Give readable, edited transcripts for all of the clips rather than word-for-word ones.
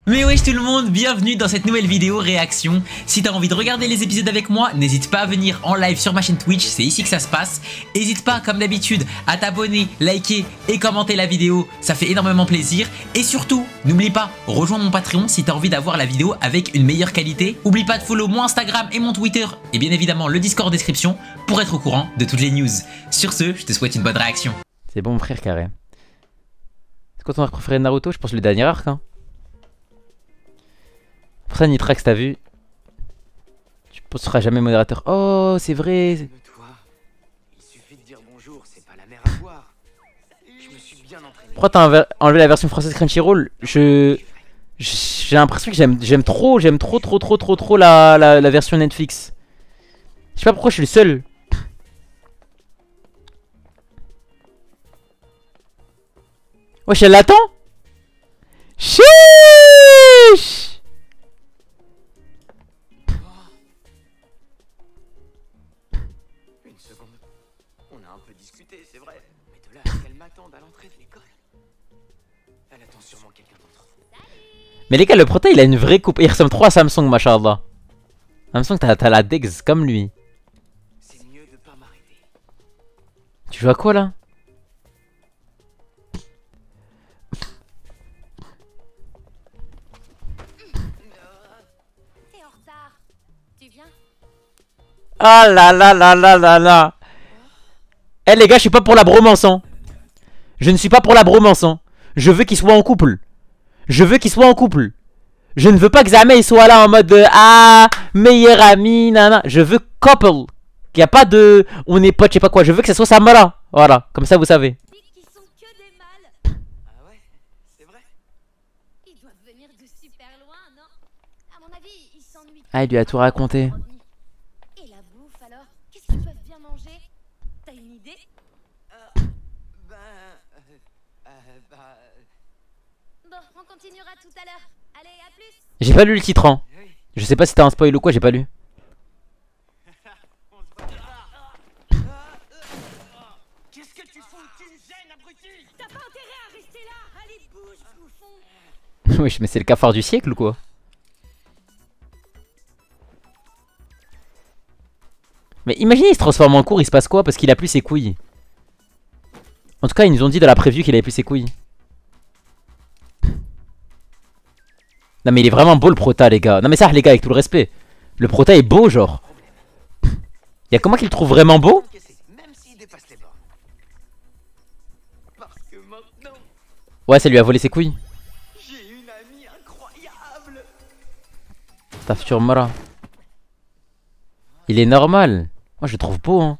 Mais wesh tout le monde, bienvenue dans cette nouvelle vidéo réaction. Si t'as envie de regarder les épisodes avec moi, n'hésite pas à venir en live sur ma chaîne Twitch, c'est ici que ça se passe. N'hésite pas comme d'habitude à t'abonner, liker et commenter la vidéo, ça fait énormément plaisir. Et surtout, n'oublie pas, rejoins mon Patreon si t'as envie d'avoir la vidéo avec une meilleure qualité. Oublie pas de follow mon Instagram et mon Twitter et bien évidemment le Discord en description pour être au courant de toutes les news. Sur ce, je te souhaite une bonne réaction. C'est bon mon frère carré. C'est quoi ton arc préféré de Naruto? Je pense le dernier arc hein. Pour ça Nitrax t'as vu, tu ne seras jamais modérateur. Oh c'est vrai. Pourquoi t'as enlevé la version française Crunchyroll? J'ai l'impression que j'aime trop la version Netflix. Je sais pas pourquoi je suis le seul. Wesh elle l'attend. Chiche. On a un peu discuté, c'est vrai. Mais de là à ce qu'elle m'attende à l'entrée de l'école, elle attend sûrement quelqu'un d'autre. Mais les gars, le prota il a une vraie coupe. Il ressemble trop à Samsung, machallah. Samsung, t'as la Dex comme lui. C'est mieux de pas m'arrêter. Tu joues à quoi là? T'es en retard. Tu viens? Ah là là là là là là. Eh les gars, je suis pas pour la bromance hein. Je ne suis pas pour la bromance hein. Je veux qu'ils soient en couple. Je veux qu'ils soient en couple. Je ne veux pas que Zama il soit là en mode ah, meilleur ami, nana. Je veux couple. Qu'il n'y a pas de on est potes, je sais pas quoi. Je veux que ce soit Samara. Voilà, comme ça vous savez. Qui sont que des mâles. Ah ouais, c'est vrai. Ils doivent venir de super loin, non? À mon avis, ils s'ennuient. Ah, il lui a tout raconté. Et la bouffe alors? Qu'est-ce qu'ils peuvent bien manger? T'as une idée? Bah... Bon, on continuera tout à l'heure. Allez, à plus. J'ai pas lu le titre hein. Je sais pas si t'as un spoil ou quoi, j'ai pas lu. Qu'est-ce que tu fous? Tu me gênes, abruti! T'as pas intérêt à rester là. Allez, bouge, bouffon. Wesh, mais c'est le cafard du siècle ou quoi? Mais imaginez, il se transforme en cours, il se passe quoi? Parce qu'il a plus ses couilles. En tout cas, ils nous ont dit dans la preview qu'il avait plus ses couilles. Non mais il est vraiment beau le prota les gars. Non mais ça les gars, avec tout le respect, le prota est beau genre. Y'a comment qu'il le trouve vraiment beau? Même s'il dépasse les bornes. Parce que maintenant, Ouais, ça lui a volé ses couilles. j'ai une amie incroyable. Ta future Mara. Il est normal. Moi je le trouve beau hein.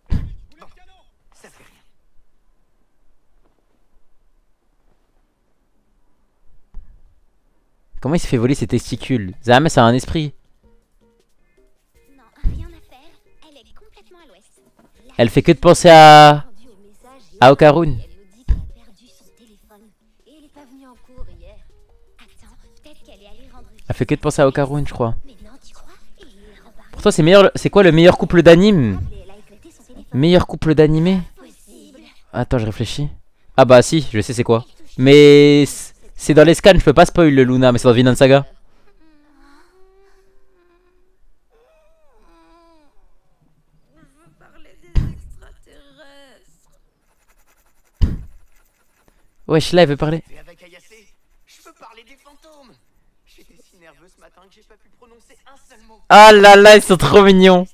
Ça fait rien. Comment il s'est fait voler ses testicules? Zahame ça a un esprit. Non, rien à faire. Elle est complètement à l'ouest. Elle fait que de penser à Okarun. Elle nous dit qu'elle a perdu son téléphone. Et elle est pas venue en cours hier. Attends, peut-être qu'elle est allée rendre. Elle fait que de penser à Okarun je crois. Mais non, tu crois? Et il repart. Pour toi c'est meilleur, c'est quoi le meilleur couple d'anime? Elle a éclaté son téléphone. Meilleur couple d'animé? Possible. Attends je réfléchis. Ah bah si, je sais c'est quoi. Mais c'est dans les scans, je peux pas spoil le Luna, mais c'est dans Vinland Saga. Je veux parler des extraterrestres. Wesh là elle veut parler. Et avec Ayase, je peux parler des fantômes. J'étais si nerveux ce matin que j'ai pas pu prononcer un seul mot. Ah là là, ils sont trop mignons.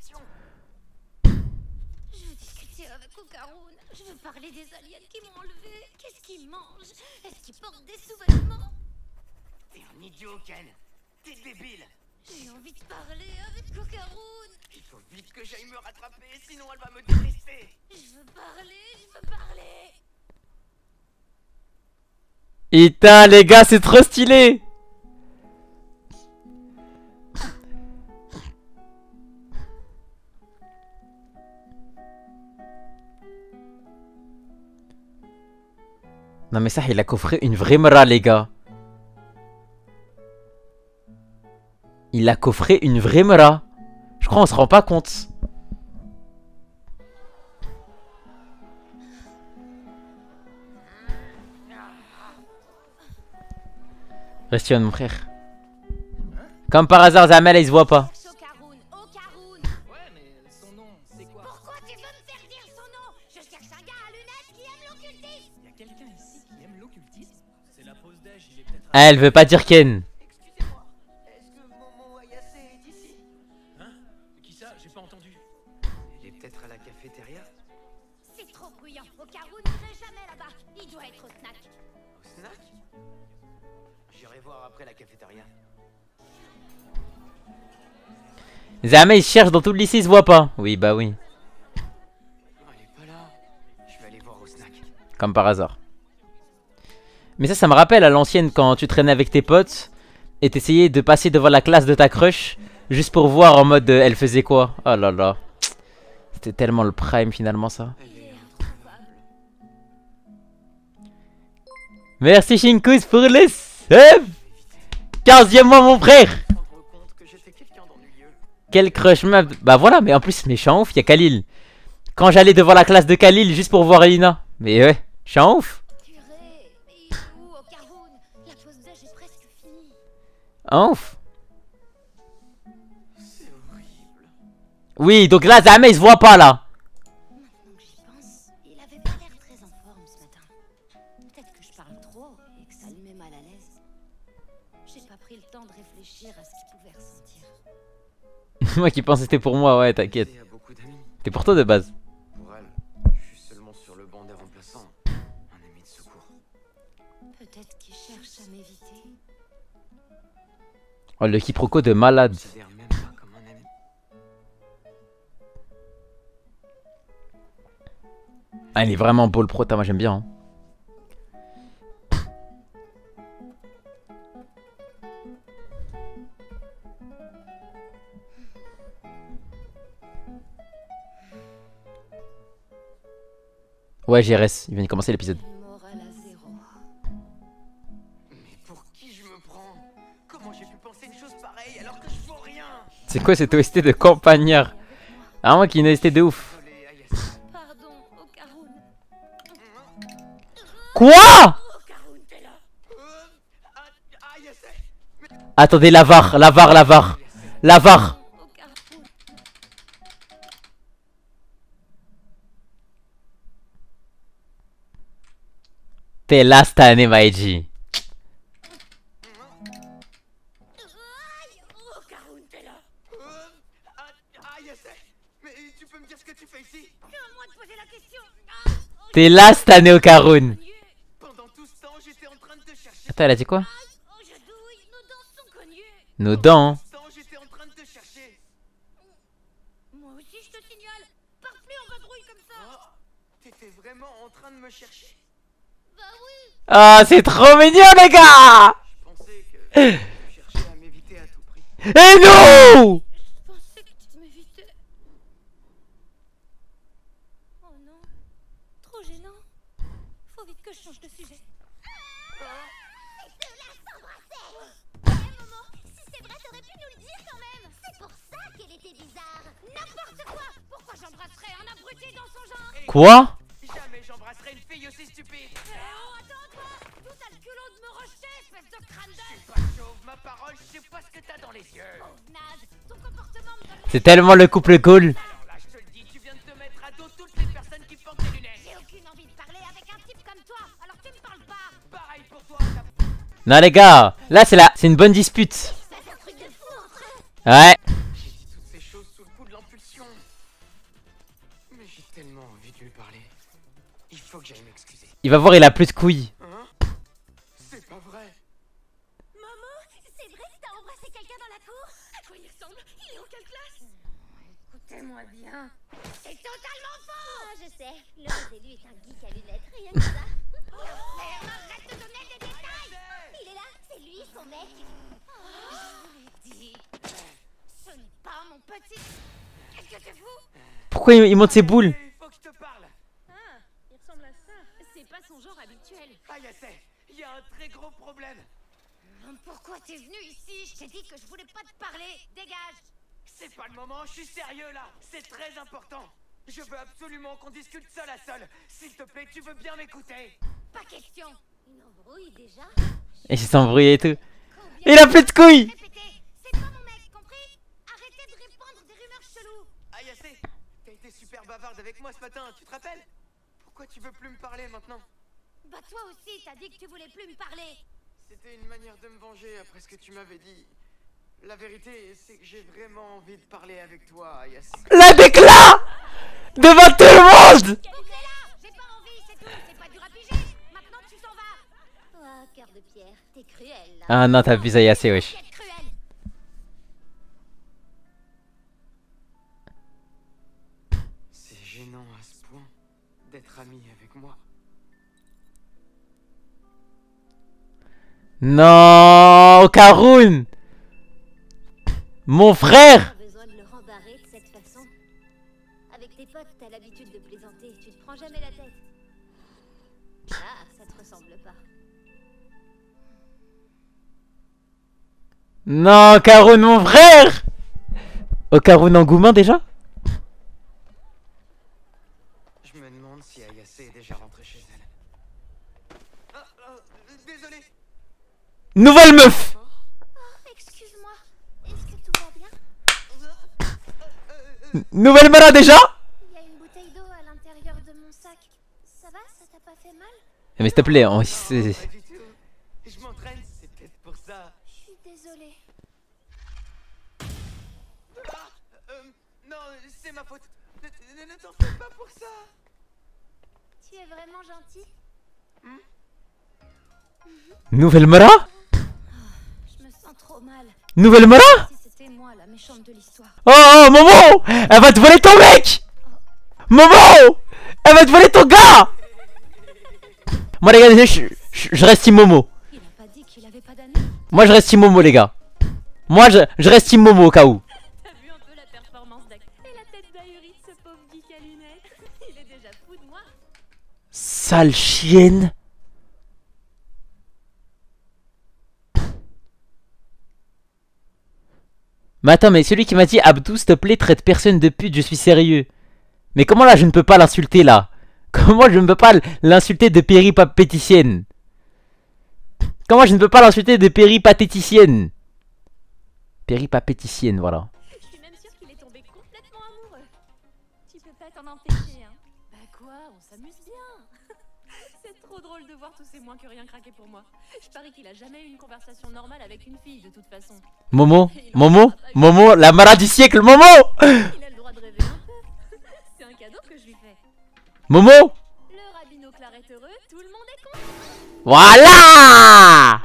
Je veux discuter avec Okarun. Je veux parler des aliens qui m'ont enlevé. Qu'est-ce qu'ils mangent? Est-ce qu'ils portent des sous-vêtements? T'es un idiot, Ken. T'es débile. J'ai envie de parler avec Okarun. Il faut vite que j'aille me rattraper, sinon elle va me détester. Je veux parler, je veux parler. Putain les gars, c'est trop stylé. Non mais ça, il a coffré une vraie Mara les gars. Il a coffré une vraie Mara. Je crois on se rend pas compte. Restion, mon frère. Comme par hasard, Zamel, il se voit pas. Okarun, Okarun. Ouais, mais son nom, c'est quoi? Pourquoi tu veux me faire dire son nom? Je cherche un gars à lunettes qui aime l'occultisme. Y a quelqu'un ici qui aime l'occultisme? C'est la pause d'âge, il est peut-être. Elle veut pas dire Ken. Excusez-moi, est-ce que Momo Ayase est ici? Hein? Qui ça? J'ai pas entendu. Il est peut-être à la cafétéria? C'est trop bruyant. Okarun n'irait jamais là-bas. Il doit être au snack. Au snack? J'irai voir après la cafétéria. Zamel, il cherche dans tout le lycée, il se voit pas. Oui, bah oui. Oh, il est pas là. Je vais aller voir au snack. Comme par hasard. Mais ça me rappelle à l'ancienne quand tu traînais avec tes potes et t'essayais de passer devant la classe de ta crush juste pour voir en mode elle faisait quoi. Oh là là. C'était tellement le prime finalement ça. Elle est Introuvable. Merci Shinkus pour les subs. 15e mois mon frère. rendre compte que j'étais quelqu'un d'ennuyeux. Quel crush map. Bah voilà, mais en plus méchant ouf, il y a Khalil. Quand j'allais devant la classe de Khalil juste pour voir Elina. Mais ouais, je suis en ouf. Purée, mais il est où, Okarun? La pause d'âge est presque finie. En ouf. C'est horrible. Oui, donc là Zamel il se voit pas là. Maintenant que j'y pense, il avait pas l'air très en forme ce matin. Peut-être que je parle trop et que ça le met mal à l'aise. J'ai pas pris le temps de réfléchir à ce qu'il pouvait ressentir. Moi qui pensais que c'était pour moi, ouais t'inquiète. Elle a beaucoup d'amis. T'es pour toi de base. Pour elle, je suis seulement sur le banc des remplaçants. Un ami de secours. Peut-être qu'il cherche à m'éviter. Oh le quiproquo de malade. Je considère même pas comme un ami. Ah, il est vraiment beau le prota, moi j'aime bien. Hein. Ouais, GRS, il vient de commencer l'épisode. Morale à zéro. Mais pour qui je me prends? Comment j'ai pu penser une chose pareille alors que je vaux rien? C'est quoi cette OST de campagnard? Ah, moi qui est une OST de ouf. Désolé, Ayase. Pardon, Okarun. Quoi? Okarun, t'es là. Ayase. Attendez, la VAR. Okarun. T'es là cette année, Maïji. Okarun, t'es là. Ayase. Mais tu peux me dire ce que tu fais ici? C'est à moi de poser la question. T'es là cette année, Okarun. Pendant tout ce temps, j'étais en train de te chercher. Attends, elle a dit quoi? Oh, je douille, nos dents sont cognées. Nos dents. Hein. Tout ce temps, j'étais en train de te chercher. Moi aussi, je te signale. Pars plus en vadrouille comme ça. Oh, t'étais vraiment en train de me chercher? Bah oui. Ah, c'est trop mignon, les gars. Je pensais que tu cherchais à m'éviter à tout prix. Et non. Je pensais que tu m'évitais. Oh non. Trop gênant. Faut vite que je change de sujet. C'est là s'embrasser. Hé Momo, si c'est vrai, t'aurais pu nous le dire quand même. C'est pour ça qu'elle était bizarre. N'importe quoi. Pourquoi j'embrasserais un abruti dans son genre? Quoi? Jamais j'embrasserai une fille aussi stupide. Oh, attends-toi. D'où t'as le culot de me rejeter, espèce de crâne d'œuf. Pas chauve, ma parole, je sais pas ce que t'as dans les yeux. Oh, naze. Ton comportement me donne... C'est tellement le couple cool. Alors là, je te le dis, tu viens de te mettre à dos toutes les personnes qui portent des lunettes. J'ai aucune envie de parler avec un type comme toi. Alors tu me parles pas. Pareil pour toi, Non, les gars. Là, c'est une bonne dispute. C'est un truc de fou entre eux. Ouais. j'ai dit toutes ces choses sous le coup de l'impulsion. Mais j'ai tellement envie de lui parler. Il faut que j'aille m'excuser. Il va voir, il a plus de couilles. Hein? C'est pas vrai. Momo, c'est vrai que t'as embrassé quelqu'un dans la cour? À quoi il ressemble? Il est en quelle classe? Écoutez-moi bien. C'est totalement faux. Ah, je sais. L'un des lui est un geek à lunettes. Rien que ça. Merde, arrête de donner des détails. Il est là. C'est lui, son mec. Je vous l'ai dit. Ce n'est pas mon petit. Qu'est-ce que c'est fou? Pourquoi il monte ses boules? Il faut que je te parle. Ah, il ressemble à ça. C'est pas son genre habituel. Ayase, il y a un très gros problème. Pourquoi t'es venu ici? Je t'ai dit que je voulais pas te parler. Dégage. C'est pas le moment, je suis sérieux là. C'est très important. Je veux absolument qu'on discute seul à seul. S'il te plaît, tu veux bien m'écouter? Pas question. Une embrouille déjà? Et il s'est embrouillé et tout. Il a plus de couilles. Répétez, c'est toi mon mec, compris? Arrêtez de répandre des rumeurs cheloues. Ayase, t'as été super bavarde avec moi ce matin, tu te rappelles? Pourquoi tu veux plus me parler maintenant? Bah toi aussi, t'as dit que tu voulais plus me parler. C'était une manière de me venger après ce que tu m'avais dit. La vérité, c'est que j'ai vraiment envie de parler avec toi, Ayase. La déclat devant tout le monde. Bouclez-la. J'ai pas envie, c'est tout, c'est pas dur à piger. Maintenant tu t'en vas. Oh, cœur de pierre, t'es cruel là. Ah non, t'as vu ça y est assez, wesh. Quelle cruelle. C'est gênant à ce point d'être ami avec moi. Non, Karun. Mon frère. Pas besoin de le rembarrer de cette façon. Avec tes potes, t'as l'habitude de plaisanter, tu te prends jamais la tête. Ah, ça te ressemble pas. Non, Karun, mon frère. Oh, Karun Engouement déjà. Je me demande si Ayase est déjà rentrée chez elle. Désolé. Nouvelle meuf. Oh, excuse-moi. Est-ce que tout va bien? Nouvelle Mara déjà. Il y a une bouteille d'eau à l'intérieur de mon sac. Ça va? Ça t'a pas fait mal? Mais s'il te plaît, Pas du tout. Je m'entraîne, c'est peut-être pour ça. Je suis désolée. Non, c'est ma faute. Ne t'en fais pas pour ça. Tu es vraiment gentil? Nouvelle Mara. Je me sens trop mal. Nouvelle Mara. Si c'était moi la méchante de l'histoire. Oh, oh, Momo. Elle va te voler ton mec. Momo. Elle va te voler ton gars. Moi les gars, je reste team Momo. Il a pas dit qu'il avait pas d'amis. Moi je reste team Momo les gars. Moi je reste team Momo au cas où. T'as vu un peu la performance d'acteur et la tête d'ahuri de ce pauvre geek à lunettes. Il est déjà fou de moi. Sale chienne. Mais attends, mais celui qui m'a dit Abdou, s'il te plaît, traite personne de pute, je suis sérieux. Mais comment là je ne peux pas l'insulter là? Comment je ne peux pas l'insulter de péripatéticienne? Comment je ne peux pas l'insulter de péripatéticienne? Péripatéticienne, voilà. Je suis même sûre qu'il est tombé complètement amoureux. Tu peux pas t'en empêcher, hein. Bah quoi, on s'amuse bien. C'est trop drôle de voir tous ces moins que rien craquer pour moi. Je parie qu'il a jamais eu une conversation normale avec une fille de toute façon. Momo, Momo, Momo, la Mara du siècle, Momo. Il a le droit de rêver un peu. C'est un cadeau que je lui fais. Momo. Le rabbino Claire est heureux, tout le monde est content. Voilà.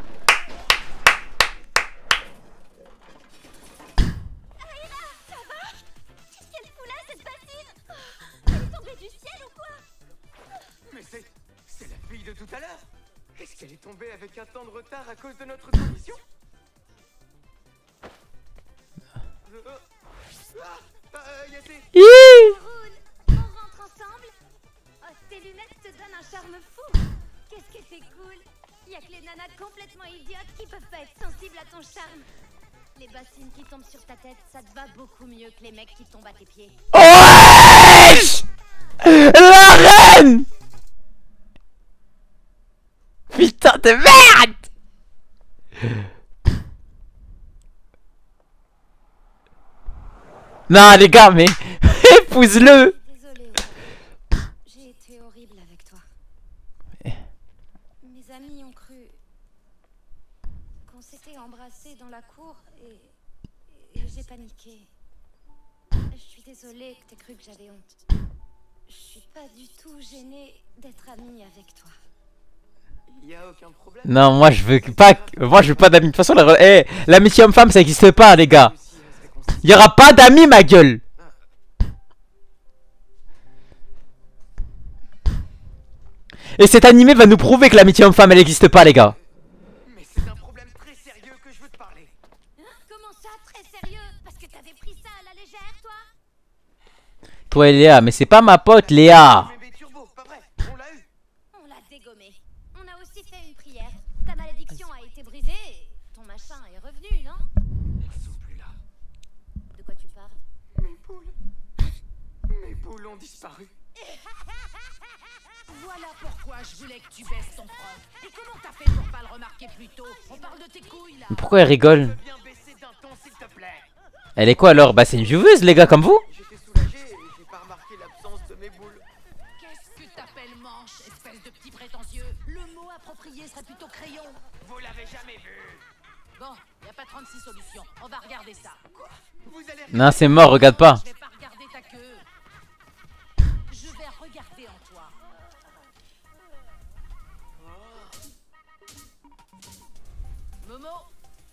Qu'est-ce qu'elle fout là, cette bassine? Elle est tombée du ciel ou quoi? Mais c'est la fille de tout à l'heure. Est-ce qu'elle est tombée avec un temps de retard à cause de notre commission? Ayase. Haroun, on rentre ensemble? Oh, tes lunettes te donnent un charme fou. Qu'est-ce que t'es cool. Y'a que les nanas complètement idiotes qui peuvent pas être sensibles à ton charme. Les bassines qui tombent sur ta tête, ça te va beaucoup mieux que les mecs qui tombent à tes pieds. Wesh. La reine. Putain de merde. Non les gars, mais épouse-le. Désolée, j'ai été horrible avec toi. Mes amis ont cru qu'on s'était embrassés dans la cour et j'ai paniqué. Je suis désolée que t'aies cru que j'avais honte. Je suis pas du tout gênée d'être amie avec toi. Y a aucun problème. Non, moi je veux pas, d'amis. De toute façon, l'amitié homme-femme ça existe pas, les gars. Y aura pas d'amis, ma gueule. Et cet animé va nous prouver que l'amitié homme-femme elle existe pas, les gars. Mais c'est un problème très sérieux que je veux te parler. Comment ça, très sérieux? Parce que t'avais pris ça à la légère, toi? Toi et Léa, mais c'est pas ma pote, Léa. Bébé turbo, pas vrai? On l'a eu. On l'a dégommé. On a aussi fait une prière. Ta malédiction a été brisée et ton machin est revenu, non? Elles sont plus là. De quoi tu parles? Mes poules. Mes poules ont disparu. Voilà pourquoi je voulais que tu baisses ton front. Et comment t'as fait pour pas le remarquer plus tôt? On parle de tes couilles là. Mais pourquoi elle rigole? Bien baisser d'un ton, s'il te plaît. Elle est quoi alors? Bah c'est une joueuse les gars comme vous. J'étais soulagé et j'ai pas remarqué l'absence de mes boules. Qu'est-ce que t'appelles manche, espèce de petit prétentieux? Le mot approprié serait plutôt crayon. Vous l'avez jamais vu. Bon, y a pas 36 solutions. On va regarder ça. Vous allez... Non c'est mort, regarde pas. Je vais pas regarder ta queue. Je vais regarder en toi. Momo,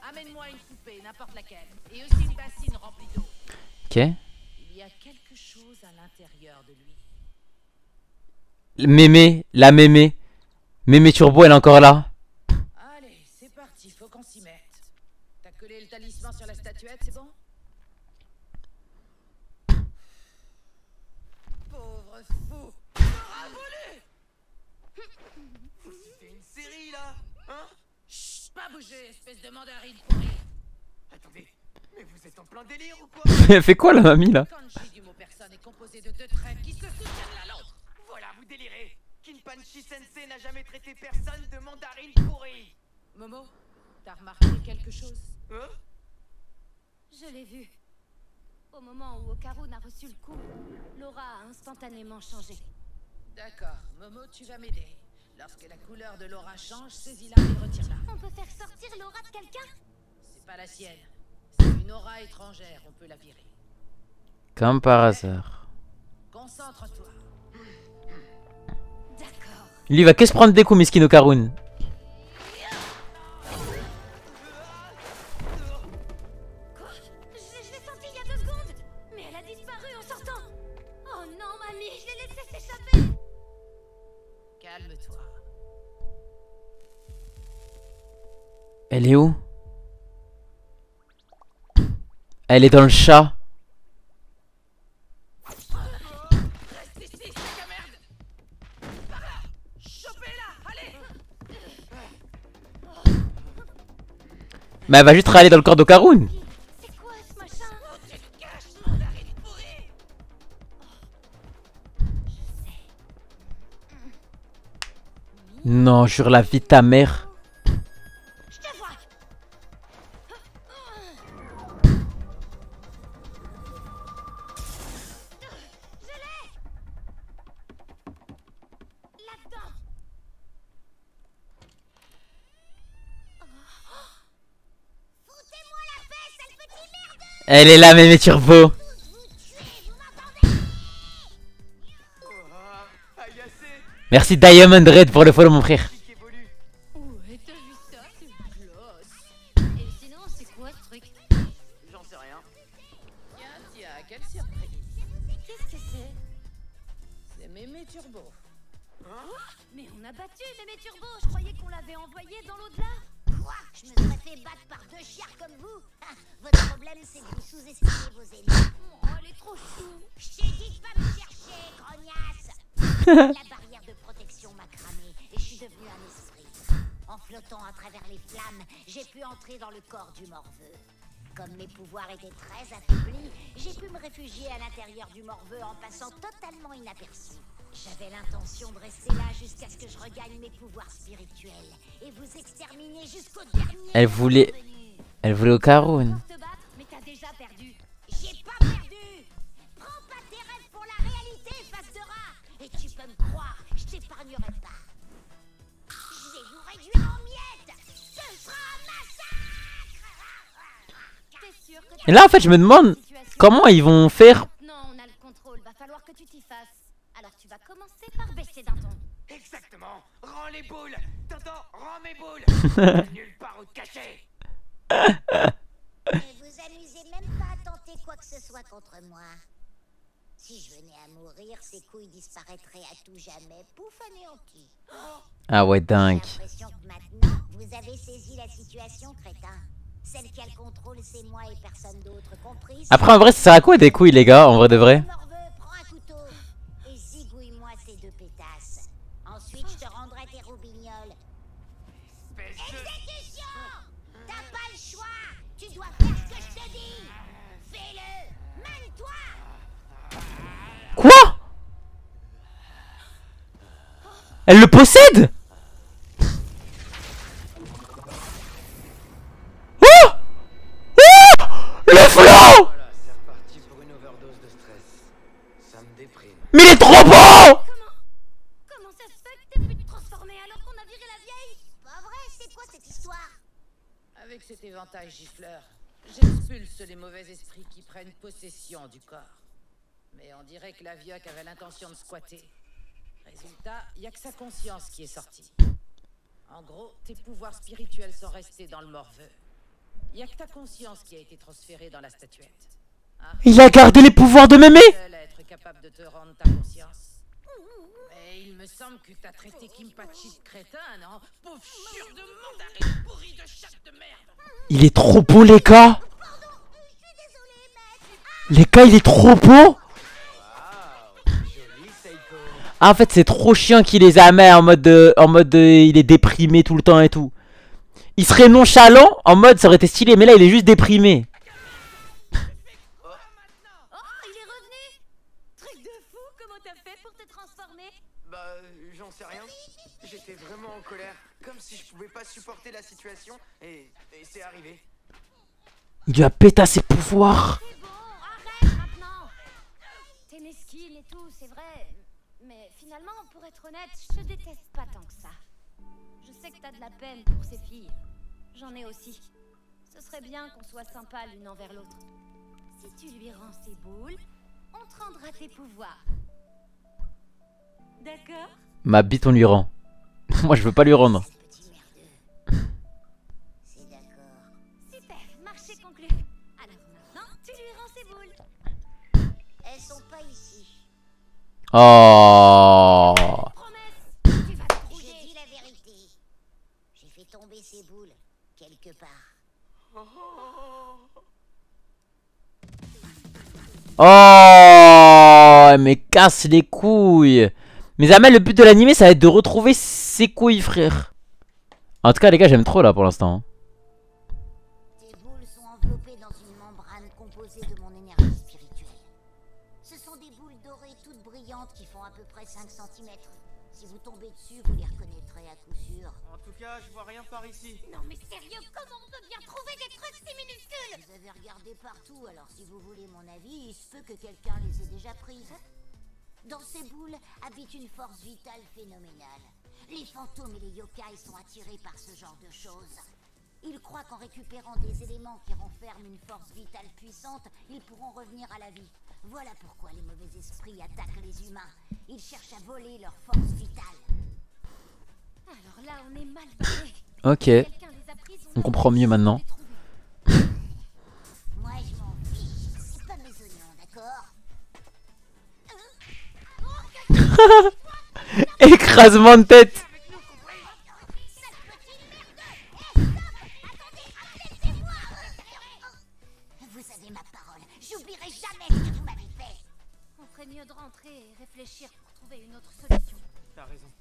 amène-moi une poupée, n'importe laquelle. Et aussi une bassine remplie d'eau. Ok. Il y a quelque chose à l'intérieur de lui. Mémé, la mémé. Mémé Turbo elle est encore là. Allez, c'est parti, faut qu'on s'y mette. T'as collé le talisman sur la statuette, c'est bon? Pauvre fou. C'est une série là, hein? Chut, pas bouger, espèce de mandarine pourrie. Attendez, mais vous êtes en plein délire ou quoi? Elle fait quoi la mamie là? Kanji du mot personne est composé de deux traits qui se soutiennent l'un l'autre. Voilà, vous délirez. Kinpanchi Sensei n'a jamais traité personne de mandarine pourrie. Momo, t'as remarqué quelque chose? Hein? Je l'ai vu. Au moment où Okarun a reçu le coup, l'aura a instantanément changé. D'accord, Momo, tu vas m'aider. Lorsque la couleur de l'aura change, saisis-la et retire-la. On peut faire sortir l'aura de quelqu'un? C'est pas la sienne. C'est une aura étrangère, on peut la virer. Comme par hasard. Concentre-toi. D'accord. Lui il va que se prendre des coups Miskino Karun. Quoi? Je l'ai sentie il y a 2 secondes. Mais elle a disparu en sortant. Oh non, mamie, je l'ai laissée s'échapper. Calme-toi. Elle est où? Elle est dans le chat. Reste ici, sac à merde. Par là. Chopez-la, allez. Mais elle va juste râler dans le corps d'Okarun. C'est quoi ce machin? Tu te caches, mandarine pourrie. Non, jure la vie de ta mère. Je te vois. Je l'ai. Là-dedans. Foutez-moi la paix, sale petit merde. Elle est là Mémé Turbo. Vous tuez, vous m'entendez? Oh, agacé. Merci Diamond Red pour le follow mon frère. Qui évolue. Ouais, t'as vu ça? C'est classe. Et sinon, c'est quoi ce truc? J'en sais rien. Tiens, quelle surprise. Qu'est-ce que c'est? C'est Mémé Turbo. Mais on a battu Mémé Turbo, je croyais qu'on l'avait envoyé dans l'au-delà. Quoi? Je me serais fait battre par 2 chiens comme vous? Ah, votre problème, c'est que vous sous-estimez vos ennemis. Oh, elle est trop chou. Je t'ai dit de pas me chercher, grognasse. La barrière de protection m'a cramé et je suis devenu un esprit. En flottant à travers les flammes, j'ai pu entrer dans le corps du morveux. Comme mes pouvoirs étaient très affaiblis, j'ai pu me réfugier à l'intérieur du morveux en passant totalement inaperçu. J'avais l'intention de rester là jusqu'à ce que je regagne mes pouvoirs spirituels et vous exterminer jusqu'au dernier. Elle voulait Okarun. Te battre, mais t'as déjà perdu. J'ai pas perdu. Prends pas tes rêves pour la réalité, face de rat. Et tu peux me croire, je t'épargnerai pas. Je vais vous réduire en miettes. Ce sera un massacre. T'es sûr que Et là en fait je me demande comment ils vont faire. Maintenant on a le contrôle, va falloir que tu t'y fasses. Alors tu vas commencer par baisser d'un ton. Exactement. Rends les boules. T'entends? Rends mes boules. Nulle part où te cacher. Ne vous amusez même pas à tenter quoi que ce soit contre moi. Si je venais à mourir, ces couilles disparaîtraient à tout jamais, pouf anéanties. Ah ouais dingue. J'ai l'impression que maintenant, vous avez saisi la situation, crétin. Celle qui a le contrôle, c'est moi et personne d'autre, compris? Après en vrai ça sert à quoi des couilles les gars en vrai de vrai? Morveux, prends un couteau et zigouille-moi ces 2 pétasses. Ensuite, je te rendrai tes roubignoles. Espèce de... Exécution! T'as pas le choix! Tu dois faire ce que je te dis! Fais-le! Mène-toi! Quoi? Elle le possède. Oh, oh, le flow. Voilà, c'est reparti pour une overdose de stress. Ça me déprime. Mais il est trop beau. Comment ça se fait que t'aies pu te transformer alors qu'on a viré la vieille? Pas vrai, c'est quoi cette histoire? Avec cet éventail gifleur, j'expulse les mauvais esprits qui prennent possession du corps. Mais on dirait que la vieille avait l'intention de squatter. Résultat, y a que sa conscience qui est sortie. En gros, tes pouvoirs spirituels sont restés dans le morveux. Y a que ta conscience qui a été transférée dans la statuette. Hein? Il a gardé les pouvoirs de mémé. Seul à être capable de te rendre ta conscience. Mais il me semble que t'as traité Kimpachi de crétin, non? Pauvre chieur de mandarine pourri de chatte de merde! Il est trop beau, les gars. Les gars, il est trop beau. Joli, Seiko. Ah, en fait, c'est trop chiant qu'il les a mis en mode, il est déprimé tout le temps et tout. Il serait nonchalant, en mode, ça aurait été stylé, mais là, il est juste déprimé. Oh, il est revenu. Truc de fou, comment t'as fait pour te transformer? Bah, j'en sais rien. J'étais vraiment en colère. Comme si je pouvais pas supporter la situation. Et c'est arrivé. Il lui a pété ses pouvoirs. C'est bon, arrête maintenant. T'es mesquine et tout, c'est vrai. Mais finalement, pour être honnête, je te déteste pas tant que ça. Je sais que t'as de la peine pour ces filles. J'en ai aussi. Ce serait bien qu'on soit sympas l'une envers l'autre. Si tu lui rends ses boules, on te rendra tes pouvoirs. D'accord. Ma bite, on lui rend. Moi, je veux pas lui rendre. Petit merdeux. C'est d'accord. Super, marché conclu. Alors maintenant, tu lui rends ses boules. Elles sont pas ici. Oh. Promesse, tu vas te brouiller. J'ai dit la vérité. J'ai fait tomber ses boules quelque part. Oh, elle me casse les couilles. Mais Amel, le but de l'animé, ça va être de retrouver ses couilles, frère. En tout cas, les gars, j'aime trop là pour l'instant. Tes boules sont enveloppées dans une membrane composée de mon énergie spirituelle. Ce sont des boules dorées toutes brillantes qui font à peu près 5 cm. Si vous tombez dessus, vous les reconnaîtrez à coup sûr. En tout cas, je vois rien par ici. Non mais sérieux, comment on peut bien trouver des trucs si minuscules? Vous avez regardé partout, alors si vous voulez mon avis, il se peut que quelqu'un les ait déjà prises. Dans ces boules habite une force vitale phénoménale. Les fantômes et les yokai sont attirés par ce genre de choses. Ils croient qu'en récupérant des éléments qui renferment une force vitale puissante, ils pourront revenir à la vie. Voilà pourquoi les mauvais esprits attaquent les humains. Ils cherchent à voler leur force vitale. Alors là, on est mal barré. Ok, Quelqu'un les a prises, on comprend mieux maintenant. Moi, je m'en fiche. C'est pas mes oignons, d'accord? Écrasement de tête. Vous avez ma parole. J'oublierai jamais ce que vous m'avez fait. On ferait mieux de rentrer et réfléchir pour trouver une autre solution. T'as raison.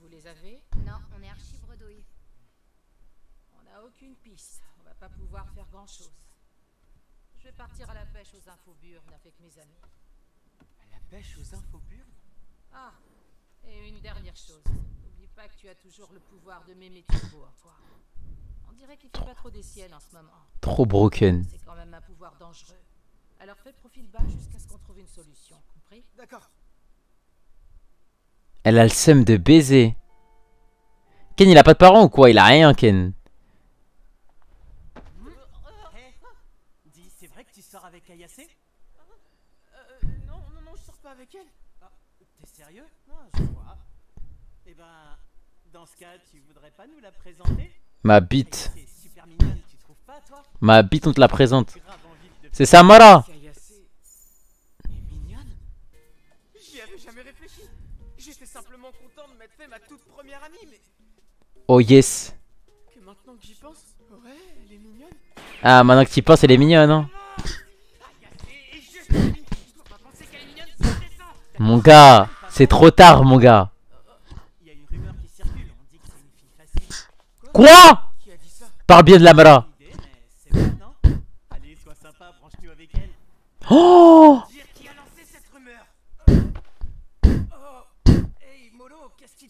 Vous les avez? Non, on est archi bredouille. On n'a aucune piste. On va pas pouvoir faire grand-chose. Je vais partir à la pêche aux infoburnes avec mes amis. À la pêche aux infoburnes? Ah, et une dernière chose. N'oublie pas que tu as toujours le pouvoir de m'aimer turbo en toi. On dirait qu'il fait pas trop des siennes en ce moment. Trop broken. C'est quand même un pouvoir dangereux. Alors fais profil bas jusqu'à ce qu'on trouve une solution, compris? D'accord. Elle a le seum de baiser. Ken, il a pas de parents ou quoi? Il a rien, Ken. Dis, c'est vrai que tu sors avec Ayase? Non, je sors pas avec elle. Ah, t'es sérieux? Non, je vois. Eh ben, dans ce cas, tu voudrais pas nous la présenter? Ma bite. C'est super mignonne, tu trouves pas, toi? Ma bite, on te la présente. Grave envie de... C'est Samara. Ayase est mignonne. J'y avais jamais réfléchi. J'étais simplement content de m'être fait ma toute première amie, mais Oh yes. que maintenant que j'y pense, ouais, elle est mignonne. Ah, maintenant que tu y penses, elle est mignonne, hein. Et je dois pas penser qu'elle est mignonne, c'est indécent. Mon gars, c'est trop tard, mon gars. Il y a une rumeur qui circule, on dit que c'est une fille facile. Quoi? Qui a dit ça? Parle bien de la Mara. Idée, mais c'est bon, non? Allez, sois sympa, branche-nous avec elle. Oh! Dire qui a lancé cette rumeur. Oh, hey Molo, qu'est-ce qu'il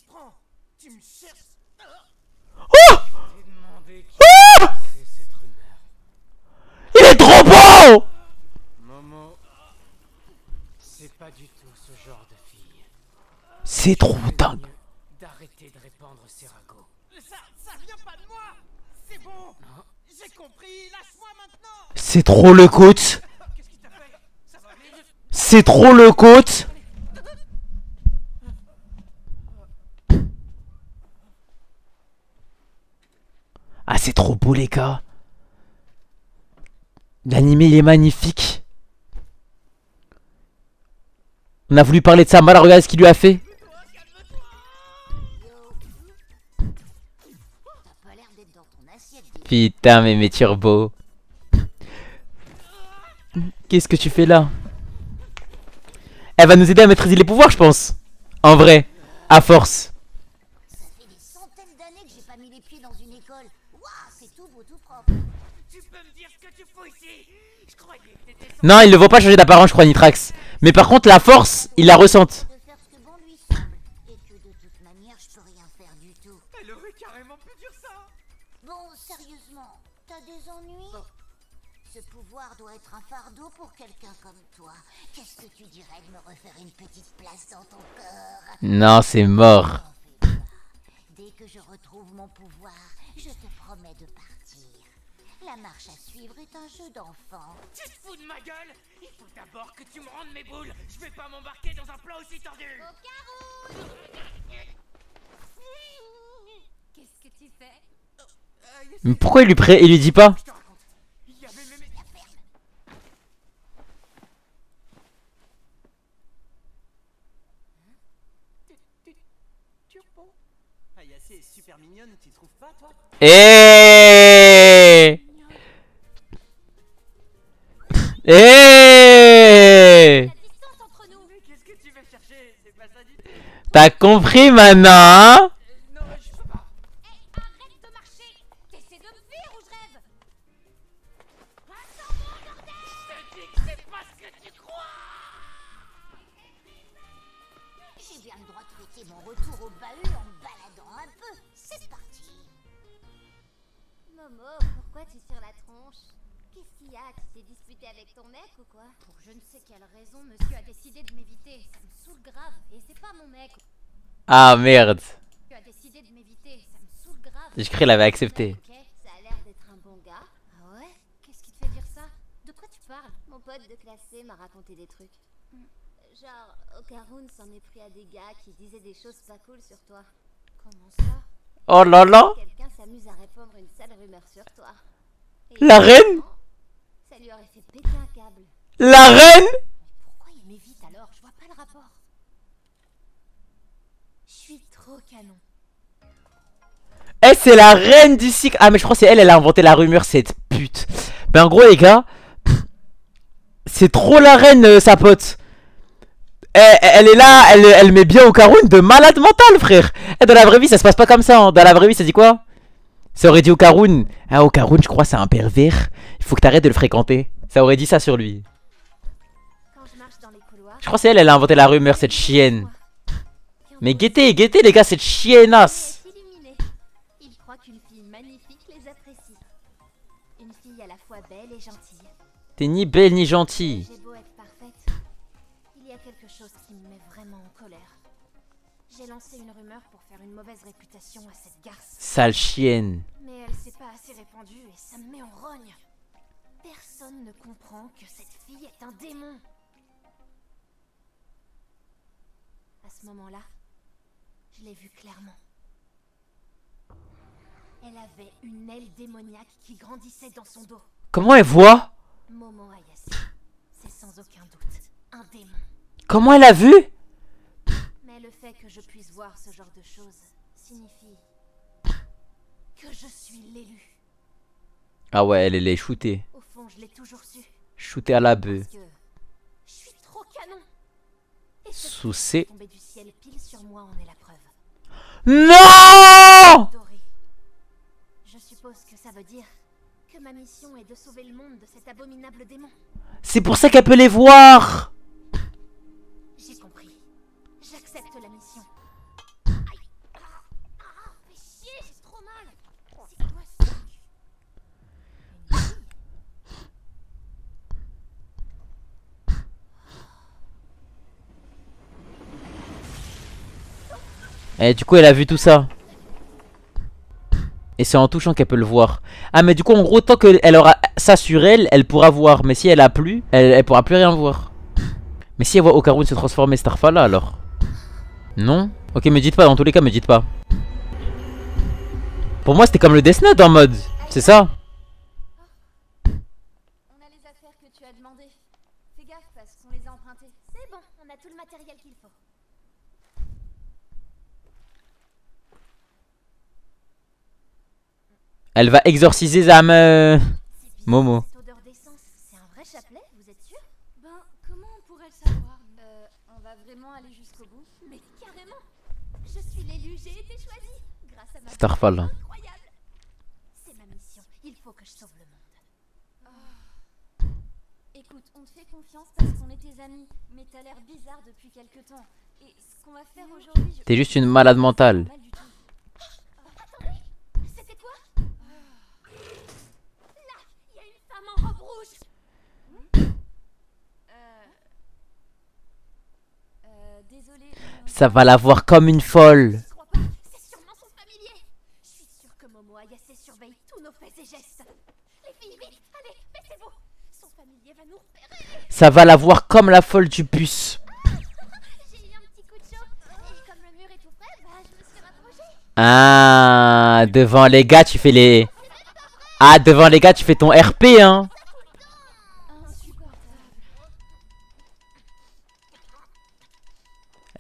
ce genre de fille. C'est trop dingue. D'arrêter de répandre ces ragots. Ça vient pas de moi. C'est bon. J'ai compris. Lâche-moi maintenant. C'est trop le coach. Qu'est-ce qui t'a fait? Ça va aller. C'est trop le coach. Ah, c'est trop beau, les gars. L'anime, il est magnifique. On a voulu parler de ça. Mal, regarde ce qu'il lui a fait. T'as pas l'air d'être dans ton assiette, dis. Putain, mais mes turbos. Qu'est-ce que tu fais là? Elle va nous aider à maîtriser les pouvoirs, je pense. En vrai. À force. Ça fait des centaines d'années que j'ai pas mis les pieds dans une école. Waouh, c'est tout beau, tout propre. Tu peux me dire ce que tu fous ici? Je croyais que t'étais. Non, il ne voit pas changer d'apparence, je crois, Nitrax. Mais par contre, la force, il la ressente. De faire ce que bon lui semble. Et que de toute manière, je peux rien faire du tout. Elle aurait carrément pu dire ça. Bon, sérieusement, t'as des ennuis? Ce pouvoir doit être un fardeau pour quelqu'un comme toi. Qu'est-ce que tu dirais de me refaire une petite place dans ton corps? Non, c'est mort. N'en fais pas. Dès que je retrouve mon pouvoir, je te promets de partir. La marche à suivre est un jeu d'enfant. Tu te fous de ma gueule? Il faut d'abord que tu me rendes mes boules. Je vais pas m'embarquer dans un plan aussi tordu. Qu'est-ce que tu fais? Mais pourquoi il lui dit pas? Je te raconte. Il y avait mes... Turbo. Ayase est super mignonne, tu trouves pas, toi? Eh La distance entre nous. Mais qu'est-ce que tu veux chercher? C'est pas ça du tout. T'as compris maintenant, hein? Non, je peux pas. Hé, arrête de marcher. T'essaies de me fuir ou je rêve? Attends-moi, bordel! Je te dis que c'est pas ce que tu crois. J'ai bien le droit de fêter mon retour au bahut en me baladant un peu. C'est parti. Momo, pourquoi tu tires la tronche? Qu'est-ce qu'il y a? Tu t'es disputé avec ton mec ou quoi? Pour je ne sais quelle raison, monsieur a décidé de m'éviter. Ça me saoule grave. Et c'est pas mon mec. Ah merde. Tu as décidé de m'éviter. Ça me saoule grave. J'ai cru qu'elle avait accepté. Ok. Ça a l'air d'être un bon gars. Ah ouais? Qu'est-ce qui te fait dire ça? De quoi tu parles? Mon pote de classe C m'a raconté des trucs. Genre, Okarun s'en est pris à des gars qui disaient des choses pas cool sur toi. Comment ça? Oh là là. Quelqu'un s'amuse à répandre une sale rumeur sur toi. Et La reine? ça lui aurait fait péter un câble. La reine? Pourquoi il m'évite alors? Je vois pas le rapport. Je suis trop canon. Eh, c'est la reine du cycle. Ah, mais je crois que c'est elle, elle a inventé la rumeur, cette pute. Ben, en gros, les gars, c'est trop la reine, sa pote. Elle est là, elle met bien Okarun de malade mental, frère. Et dans la vraie vie, ça se passe pas comme ça. Hein. Dans la vraie vie, ça dit quoi? Ça aurait dit Okarun. Ah, Okarun, je crois, c'est un pervers. Il faut que t'arrêtes de le fréquenter. Ça aurait dit ça sur lui. Quand je marche dans les couloirs. Je crois que c'est elle, elle a inventé la rumeur, cette chienne. Mais guettez, les gars, cette chiennasse. Illuminé. Il croit qu'une fille magnifique les apprécie. Une fille à la fois belle et gentille. T'es ni belle ni gentille. J'ai beau être parfaite, il y a quelque chose qui me met vraiment en colère. J'ai lancé une rumeur pour faire une mauvaise réputation à cette garce. Sale chienne. Mais elle s'est pas assez répandue et ça me met en rogne. Personne ne comprend que cette fille est un démon. À ce moment-là, je l'ai vue clairement. Elle avait une aile démoniaque qui grandissait dans son dos. Comment elle voit? Momo Ayase, c'est sans aucun doute un démon. Comment elle a vu? Mais le fait que je puisse voir ce genre de choses signifie que je suis l'élu. Ah ouais, elle est shootée. Au fond, je l'ai toujours su. Shootée à la bœuf. Parce que je suis trop canon. Et cette Sous fille C. tombée du ciel pile sur moi en est la preuve. Non! Doré. Je suppose que ça veut dire que ma mission est de sauver le monde de cet abominable démon. C'est pour ça qu'elle peut les voir. J'ai compris. J'accepte la mission. Fais chier, j'ai trop mal. C'est quoi ce truc? Une fille? Et du coup elle a vu tout ça. Et c'est en touchant qu'elle peut le voir. Ah mais du coup en gros tant qu'elle aura ça sur elle, elle pourra voir. Mais si elle a plus, elle pourra plus rien voir. Mais si elle voit Okarun se transformer Starfall alors. Non. Ok me dites pas, dans tous les cas me dites pas. Pour moi c'était comme le Death Note en mode. C'est ça. On a les affaires que tu as demandées. Fais gaffe parce qu'on les a empruntées. C'est bon, on a tout le matériel qu'il faut. Elle va exorciser Zame. Momo. Cette odeur d'essence, c'est un vrai chapelet, vous êtes sûr? Ben, comment on pourrait le savoir? On va vraiment aller jusqu'au bout. Mais carrément! Je suis l'élu, j'ai été choisie! Grâce à ma Starfall. incroyable! C'est ma mission, il faut que je sauve le monde. Écoute, on te fait confiance parce qu'on est tes amis, mais t'as l'air bizarre depuis quelque temps. Et ce qu'on va faire aujourd'hui, T'es juste une malade mentale. Mal du tout. Attendez, c'était quoi? Là, il y a une femme en robe rouge! Désolé. Ça va la voir comme une folle. Je crois pas, c'est sûrement son familier! Je suis sûre que Momo Ayase surveille tous nos faits et gestes. Les filles, vite! Allez, baissez-vous! Son familier va nous repérer! Ça va la voir comme la folle du puce. J'ai eu un petit coup de chaud. Et comme le mur est tout frais, bah je me suis rapprochée. Ah, devant les gars tu fais les... Ah, devant les gars tu fais ton RP hein.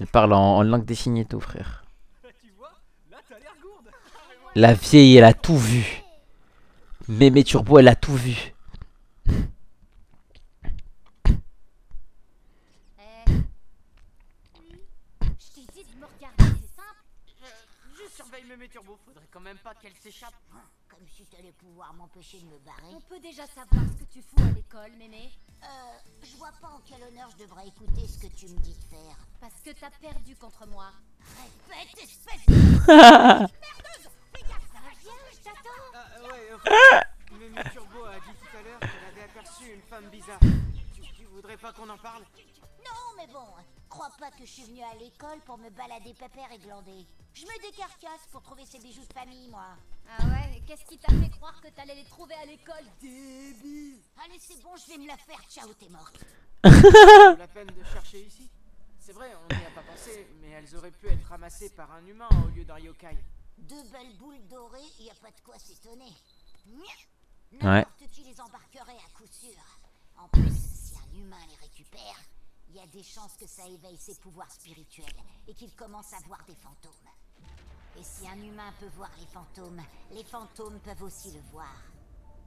Elle parle en langue des signetos frère. Tu vois, là t'as l'air gourde. La vieille elle a tout vu. Mémé Turbo elle a tout vu. Je t'ai dit de me regarder, c'est simple. Je surveille mes turbos, faudrait quand même pas qu'elle s'échappe. Comme si t'allais pouvoir m'empêcher de me barrer. On peut déjà savoir ce que tu fous à l'école, mémé. Je vois pas en quel honneur je devrais écouter ce que tu me dis de faire. Parce que t'as perdu contre moi. Répète, espèce de merdeuse! Fais gaffe, ça va bien, je t'attends! Ouais, mes turbos a dit tout à l'heure qu'elle avait aperçu une femme bizarre. Tu voudrais pas qu'on en parle? Non, mais bon, crois pas que je suis venue à l'école pour me balader pépère et glander. Je mets des carcasses pour trouver ces bijoux de famille, moi. Ah ouais, qu'est-ce qui t'a fait croire que t'allais les trouver à l'école? Débile! Allez, c'est bon, je vais me la faire, ciao, t'es morte. La peine de chercher ici. C'est vrai, on n'y a pas pensé, mais elles auraient pu être ramassées par un humain au lieu d'un yokai. Deux belles boules dorées, y a pas de quoi s'étonner. Ouais. N'importe qui les embarquerait à coup sûr. En plus, si un humain les récupère, il y a des chances que ça éveille ses pouvoirs spirituels et qu'il commence à voir des fantômes. Et si un humain peut voir les fantômes peuvent aussi le voir.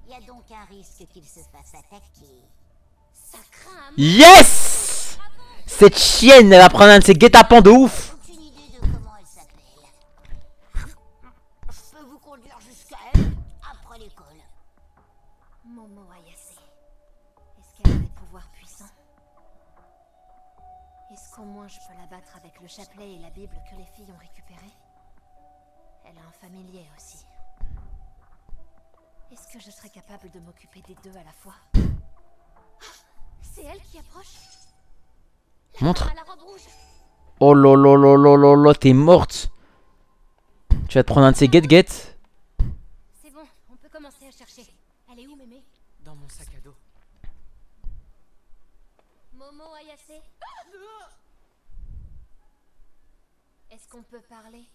Il y a donc un risque qu'il se fasse attaquer. Ça craint. Yes! Cette chienne elle va prendre un de ses guet-apens de ouf. Aucune idée de comment elle s'appelle. Je peux vous conduire jusqu'à elle après l'école. Momo Ayase. Est-ce qu'elle a des pouvoirs puissants? Est-ce qu'au moins je peux la battre avec le chapelet et la Bible que les filles ont récupéré? Elle a un familier aussi. Est-ce que je serais capable de m'occuper des deux à la fois? C'est elle qui approche? Montre. À la robe rouge. Oh lolololololo, t'es morte. Tu vas te prendre un de ces get-get. C'est bon, on peut commencer à chercher. Elle est où, mémé? Dans mon sac à dos. Momo Ayase? Est-ce qu'on peut parler?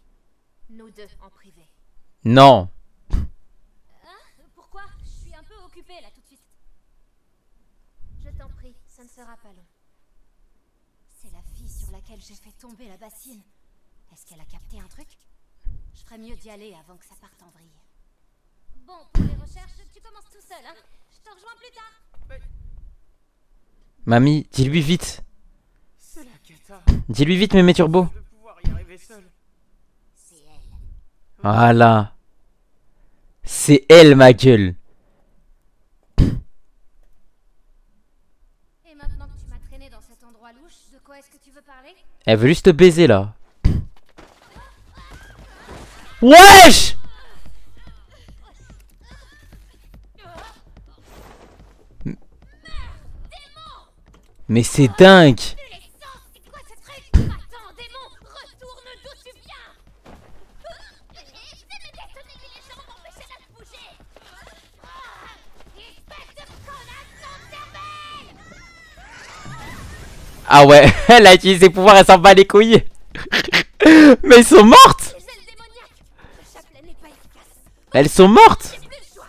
Nous deux, en privé. Non. Pourquoi? Je suis un peu occupée là tout de suite. Je t'en prie, ça ne sera pas long. C'est la fille sur laquelle j'ai fait tomber la bassine. Est-ce qu'elle a capté un truc? Je ferais mieux d'y aller avant que ça parte en vrille. Bon, pour les recherches, tu commences tout seul, hein? Je te rejoins plus tard. Mamie, dis-lui vite. C'est la cata. Dis-lui vite, Mémé Turbo. Je vais pouvoir y arriver seul. C'est elle. Voilà. C'est elle, ma gueule. Et maintenant que tu m'as traîné dans cet endroit louche, de quoi est-ce que tu veux parler? Elle veut juste te baiser, là. Wesh! Mais c'est dingue. C'est quoi ce truc? Attends, démon, retourne d'où tu viens! Ah ouais, elle a utilisé ses pouvoirs, elle s'en bat les couilles. Mais ils sont mortes. Les ailes démoniaques. Le chapelet n'est pas efficace. Elles sont mortes. J'ai plus le choix.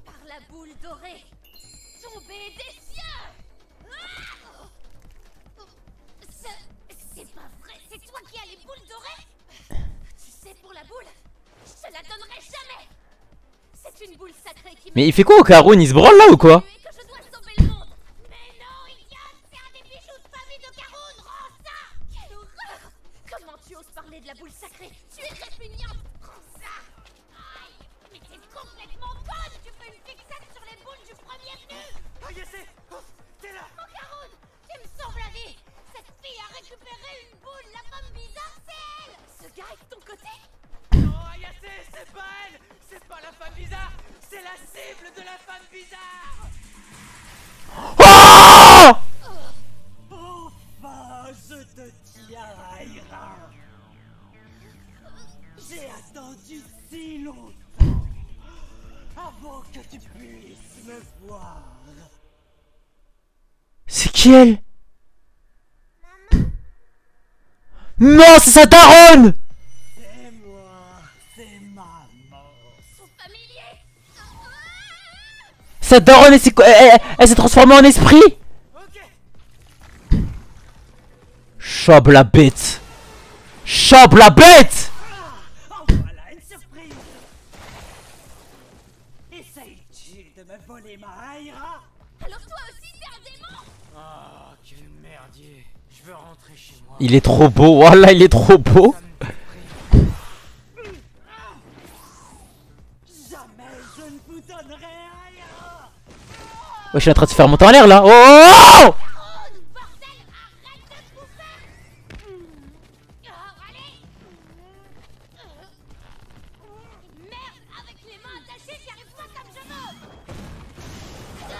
Par la boule dorée. Tombée des cieux. C'est pas vrai, c'est toi qui as les boules dorées. Tu sais, pour la boule, je te la donnerai jamais. C'est une boule sacrée qui Mais il fait quoi au Karun? Il se branle là ou quoi? que je dois sauver le monde. Mais non, idiote, c'est un des bijoux de famille de Karun. Rends ça. Quelle horreur. Comment tu oses parler de la boule sacrée? Tu es répugnante. Rends ça. Aïe, mais t'es complètement conne. Tu fais une fixette sur les boules du premier venu. Ayase, t'es là. Oh, Karun, tu me sauves la vie. Cette fille a récupéré une boule. La femme bizarre, c'est elle. Ce gars est de ton côté? Non, Ayase, c'est pas elle. C'est pas la femme bizarre. C'est la cible de la femme bizarre. Oh Enfin, je te tiens, Aira. J'ai attendu si longtemps avant que tu puisses me voir. C'est qui elle? Non, c'est sa daronne. C'est moi, c'est maman. Son familier. Sa daronne, elle s'est transformée en esprit. Ok. Chope la bête. Chope la bête. Oh, voilà une surprise. Essayes-tu de me voler ma Aira? Alors toi aussi, t'es un démon. Oh, quel merdier. Je veux rentrer chez moi. Il est trop beau, voilà, il est trop beau. Jamais je ne vous donnerai Aira. Ouais, je suis en train de se faire monter en l'air là. Oh, oh, oh. Bordel, arrête de bouffer. Allez. Merde, avec les mains attachées, j'y arrive pas comme je veux.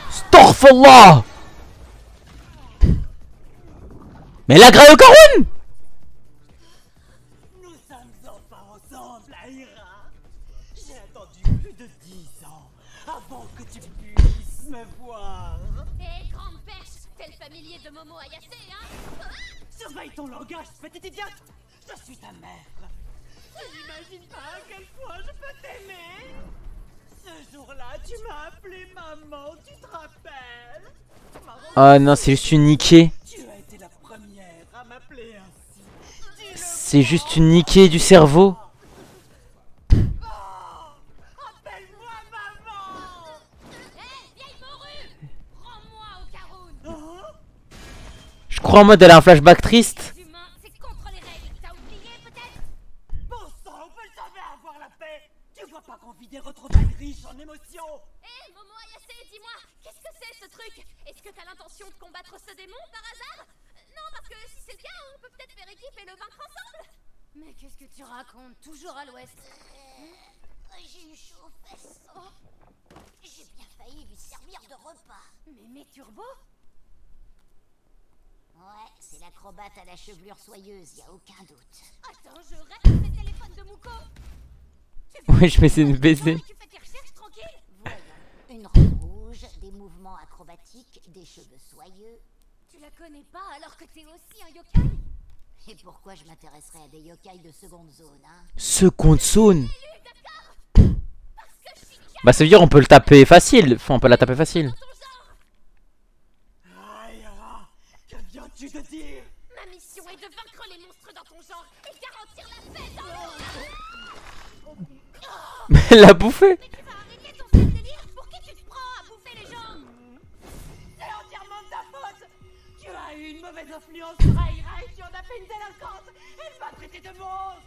Astaghfirullah. Mais la graille au Karun. Nous sommes enfin ensemble, Aira. J'ai attendu plus de 10 ans avant que tu puisses me voir. Hé, grande perche, t'es le familier de Momo Ayase, hein? Surveille ton langage, petite idiote. Je suis ta mère. Tu n'imagines pas à quel point je peux t'aimer. Ce jour-là, tu m'as appelé maman, tu te rappelles? Ah non, c'est juste une niquée. Tu as été la première à m'appeler ainsi. C'est juste une niquée du cerveau. Appelle-moi maman. Hé, vieille morue! Rends-moi au Karun! Je crois en mode elle a un flashback triste. Les humains, c'est contre les règles. T'as oublié, peut-être? Bon sang, on peut jamais avoir la paix. Tu vois pas qu'on vit des retrouvailles riches en émotions? Hé, Momo Ayase, dis-moi, qu'est-ce que c'est ce truc? Est-ce que t'as l'intention de combattre ce démon par hasard? Non, parce que si c'est le cas, on peut peut-être faire équipe et le vaincre ensemble. Mais qu'est-ce que tu racontes? Toujours à l'ouest. J'ai eu chaud aux fesses. Oh. J'ai bien failli lui servir de repas. Mais Turbo? Ouais, c'est l'acrobate à la chevelure soyeuse, y a aucun doute. Attends, je reste le téléphone de Muko. Oui, je m'essaie de baiser. Tu fais tes recherches tranquille? Voyons, une robe rouge, des mouvements acrobatiques, des cheveux soyeux. Tu la connais pas alors que t'es aussi un yokai? Et pourquoi je m'intéresserais à des yokai de seconde zone, hein? Seconde zone. Bah ça veut dire on peut le taper facile. Enfin on peut la taper facile. Aira, que viens-tu de dire? Ma mission est de vaincre les monstres dans ton genre et garantir la paix dans le monde. Mais elle l'a bouffé. Mais tu vas arrêter ton sale délire? Pour qui tu te prends à bouffer les gens? C'est entièrement de ta faute. Tu as eu une mauvaise influence sur Aira et tu en as fait une délinquante. Elle m'a traité de monstre.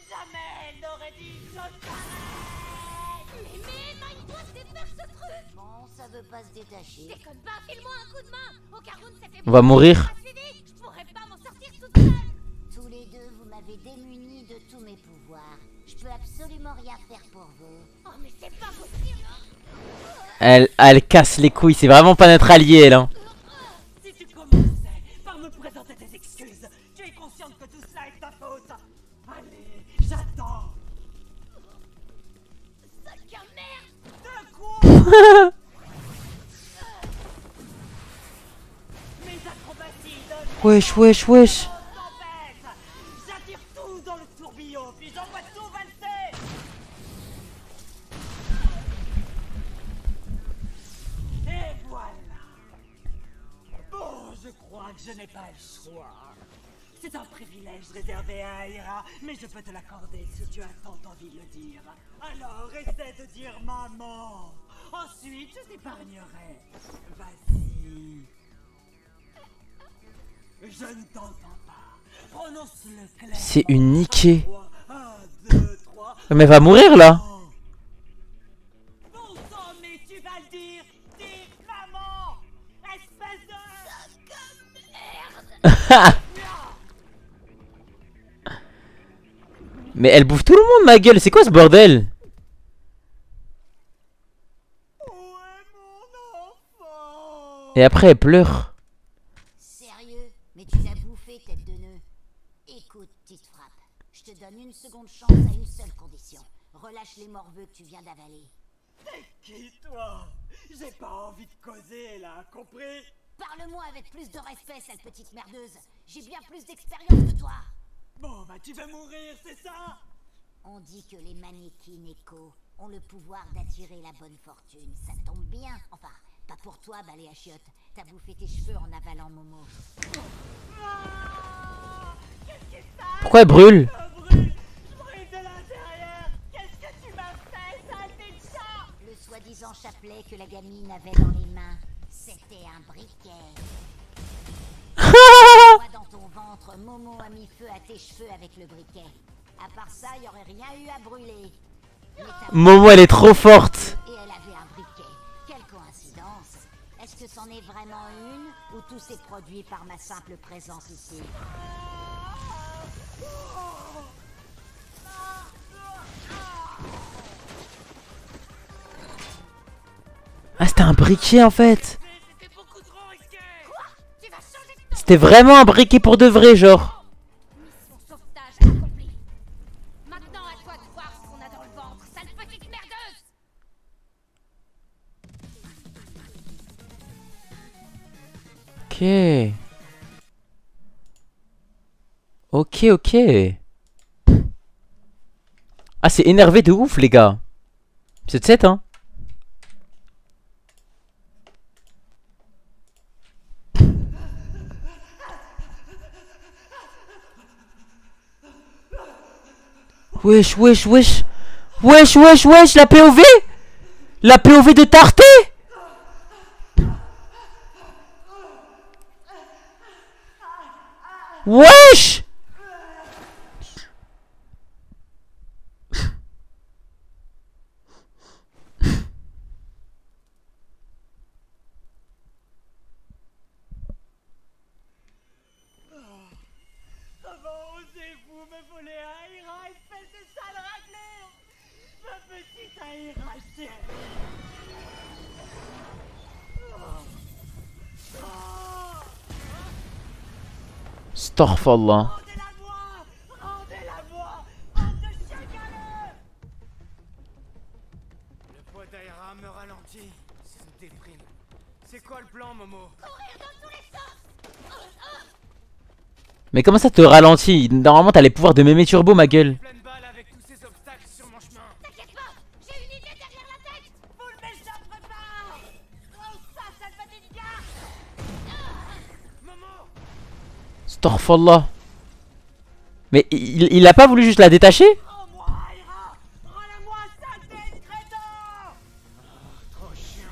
Jamais elle n'aurait dit une chose pareille. Mais il doit se défaire ce truc. Bon, ça veut pas se détacher. Déconne pas, file-moi un coup de main. Au Karun, ça fait On va mourir. je pourrais pas m'en sortir toute seule. Tous les deux, vous m'avez démuni de tous mes pouvoirs. Je peux absolument rien faire pour vous. Oh mais c'est pas possible. Elle casse les couilles. C'est vraiment pas notre allié elle hein. Si tu commençais par me présenter tes excuses, tu es consciente que tout cela est ta faute. Allez, j'attends. Sac à merde. De quoi? Wesh, wesh, wesh. J'attire tout dans le tourbillon, puis j'envoie tout valser. Et voilà. Bon, je crois que je n'ai pas le choix. C'est un privilège réservé à Aira, mais je peux te l'accorder si tu as tant envie de le dire. Alors, essaie de dire maman. Ensuite, je t'épargnerai. Vas-y. Je ne t'entends pas. Prononce-le clair. C'est une niquée. 1, 2, 3. Mais elle va mourir là. Bon sang, mais tu vas le dire. Dis maman. Espèce de... Mais elle bouffe tout le monde, ma gueule. C'est quoi ce bordel? Et après elle pleure. Sérieux? Mais tu l'as bouffé, tête de nœud. Écoute, petite frappe. Je te donne une seconde chance à une seule condition. Relâche les morveux que tu viens d'avaler. T'es qui, toi? J'ai pas envie de causer, là, compris? Parle-moi avec plus de respect, cette petite merdeuse. J'ai bien plus d'expérience que toi. Bon, bah tu vas mourir, c'est ça? On dit que les mannequins Echo ont le pouvoir d'attirer la bonne fortune. Ça tombe bien. Enfin, pas pour toi, balai à chiottes. T'as bouffé tes cheveux en avalant Momo. Pourquoi elle brûle? Je brûle de l'intérieur. Qu'est-ce que tu m'as fait, saleté de chat? Le soi-disant chapelet que la gamine avait dans les mains, c'était un briquet. Moi, dans ton ventre, Momo a mis feu à tes cheveux avec le briquet. À part ça, il n'y aurait rien eu à brûler. Momo, elle est trop forte. Et elle avait un briquet. Quelle coïncidence. Est-ce que c'en est vraiment une, ou tout s'est produit par ma simple présence ici? Ah, c'était un briquet en fait. C'était vraiment un briquet pour de vrai, genre. Mission sauvetage accomplie. Maintenant à toi de voir ce qu'on a dans le ventre, sale petite merdeuse. Ok. Ok. Ah, c'est énervé de ouf, les gars. C'est 7, hein. Wesh, wesh, wesh. Wesh, wesh, wesh, la POV. La POV de Tarté. Wesh. Comment osez-vous me voler Aira, espèce de sale raclure? Ma petite Aira chérie. Astaghfirullah. Rendez-la-moi! Rendez-la-moi! Bande de chiens galeux! Le poids d'Aira me ralentit. Ça me déprime. C'est quoi le plan, Momo? Courir dans tous les sens. Mais comment ça te ralentit? Normalement, t'as les pouvoirs de mémé turbo, ma gueule. Pleine balle avec tous ces obstacles sur mon chemin. T'inquiète pas, j'ai une idée derrière la tête. Vous le m'échappe pas! Oh, ça, sale petite gare! Momo! Astaghfirullah. Mais il a pas voulu juste la détacher? Rends-moi Aira! Rends-la-moi, saleté de crétin! Trop chiant.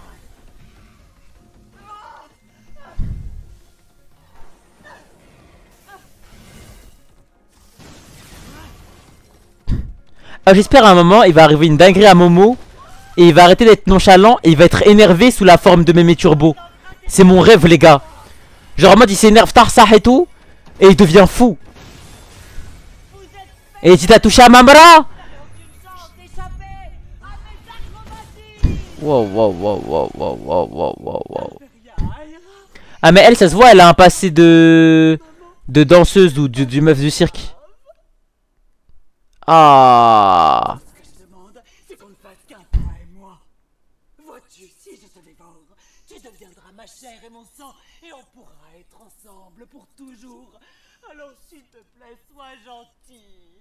Ah, j'espère à un moment, il va arriver une dinguerie à Momo. Et il va arrêter d'être nonchalant. Et il va être énervé sous la forme de mémé turbo. C'est mon rêve, les gars. Genre en mode il s'énerve Tarsah et tout. Et il devient fou. Et si t'as touché à Mamra. Wow, wow, wow, wow, wow, wow, wow, wow, wow. Ah mais elle, ça se voit, elle a un passé de danseuse ou du meuf du cirque. Ah. Ce que je demande, c'est qu'on ne fasse qu'un toi et moi. Vois-tu, si je te dévore, tu deviendras ma chair et mon sang, et on pourra être ensemble pour toujours. Alors s'il te plaît, sois gentil.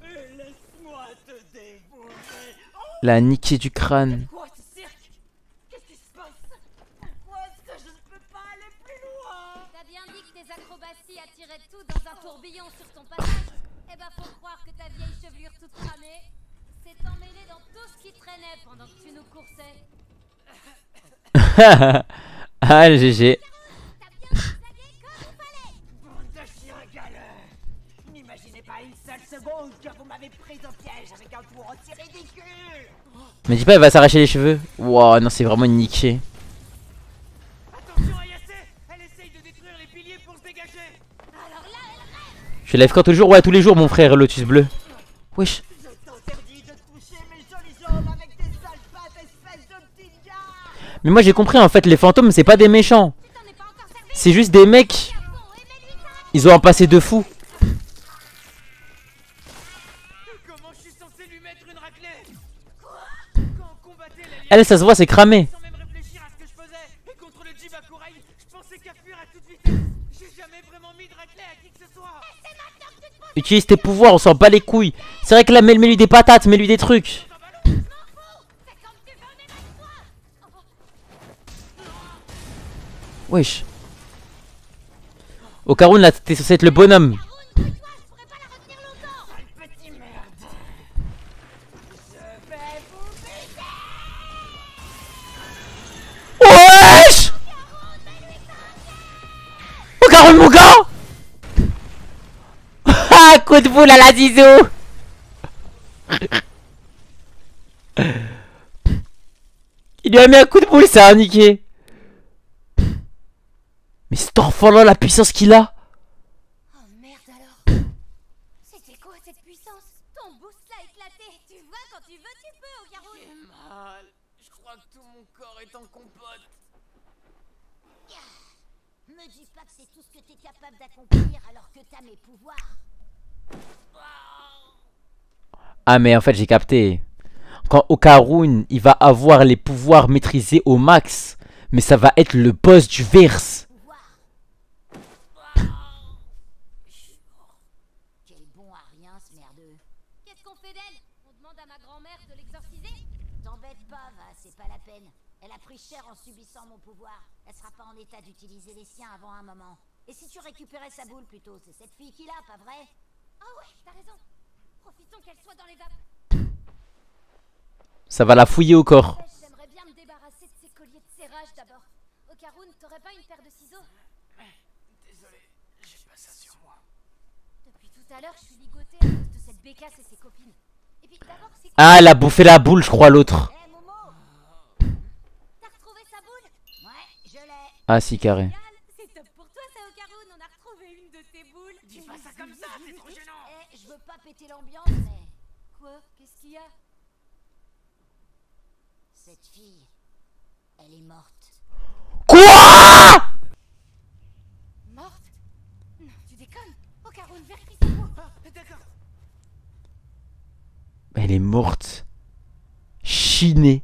Et laisse-moi te dévorer. Oh, La niquée du crâne. quoi ce cirque? Qu'est-ce qui se passe? Pourquoi est-ce que je ne peux pas aller plus loin? T'as bien dit que tes acrobaties attiraient tout dans un tourbillon sur ton passage. Eh ben faut croire que ta vieille chevelure toute cramée s'est emmêlée dans tout ce qui traînait pendant que tu nous coursais. Ah, le GG. T'as bien zigzagué comme il fallait. Bande de chiens galeux! N'imaginez pas une seule seconde que vous m'avez prise au piège avec un tour aussi ridicule! Mais dis pas, elle va s'arracher les cheveux. Wow, non, c'est vraiment une niquée. Attention Ayase! Elle essaye de détruire les piliers pour se dégager! Alors là, elle rêve. Je lève quand toujours? Ouais, tous les jours, mon frère Lotus Bleu. Wesh. Je t'interdis de toucher mes jolies jambes avec tes sales pattes, espèce de petite gars! Mais moi j'ai compris, en fait, les fantômes, c'est pas des méchants. Tu t'en es pas encore servi. C'est juste des mecs. Ils ont un passé de fou. Comment je suis censé lui mettre une raclée? Quoi? Quand on combattait l'alliance, Elle, ça se voit, c'est cramé. sans même réfléchir à ce que je faisais, et contre le Jibakurai, je pensais qu'à fuir à toute vitesse. J'ai jamais vraiment mis de raclée à qui que ce soit. Utilise tes pouvoirs, on s'en bat les couilles. C'est vrai que là, mets-lui des patates, mets-lui des trucs. Wesh. Okarun, là, t'es censé être le bonhomme. Petit merde. Je vais vous baiser. Wesh. Okarun, mon gars. Ah, coup de boule à la Zizou. Il lui a mis un coup de boule, ça a niqué. Mais cet enfant-là, la puissance qu'il a. Oh merde alors. C'était quoi cette puissance? Ton boost l'a éclaté. Tu vois, quand tu veux, tu peux, Okarun. J'ai mal. Je crois que tout mon corps est en compote. Me dis pas que c'est tout ce que t'es capable d'accomplir alors que t'as mes pouvoirs. Ah mais en fait j'ai capté. Quand Okarun il va avoir les pouvoirs maîtrisés au max, mais ça va être le boss du verse. Quel bon à rien ce merdeux. Qu'est-ce qu'on fait d'elle? On demande à ma grand-mère de l'exorciser? T'embête pas, va, c'est pas la peine. Elle a pris cher en subissant mon pouvoir. Elle sera pas en état d'utiliser les siens avant un moment. Et si tu récupérais sa boule plutôt, c'est cette fille qui l'a, pas vrai? Ah ouais, t'as raison. Profitons qu'elle soit dans les vapes. Ça va la fouiller au corps. J'aimerais bien me débarrasser de ces colliers de serrage d'abord. Okarun, t'aurais pas une paire de ciseaux? Désolé, j'ai pas ça sur moi. Depuis tout à l'heure, je suis ligotée à cause de cette bécasse et ses copines. Et puis d'abord, c'est quoi? Ah, elle a bouffé la boule, je crois, l'autre. Hé Momo! T'as retrouvé sa boule? Ouais, je l'ai. Ah si, carré. Génial. C'est top pour toi, ça, Okarun. On a retrouvé une de tes boules. Dis pas ça comme ça, c'est trop gênant. Eh, je veux pas péter l'ambiance, mais Quoi? Qu'est-ce qu'il y a? cette fille, elle est morte. Quoi? Morte? Non, tu déconnes. Okarun, vérifie sa peau. Ah, d'accord. Elle est morte. Chinée.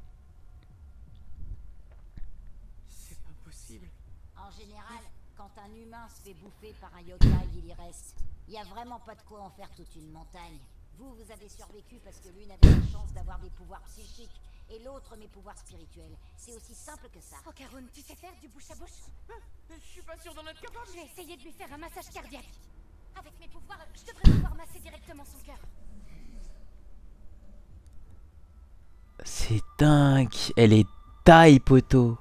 C'est pas possible. En général, quand un humain se fait bouffer par un yokai, il y reste. Il y a vraiment pas de quoi en faire toute une montagne. Vous avez survécu parce que l'une avait la chance d'avoir des pouvoirs psychiques et l'autre mes pouvoirs spirituels. C'est aussi simple que ça. Okarun, tu sais faire du bouche à bouche? Je suis pas sûr d'en être capable. Je vais essayer de lui faire un massage cardiaque. Avec mes pouvoirs, je devrais pouvoir masser directement son cœur. C'est dingue. Elle est taille, poteau.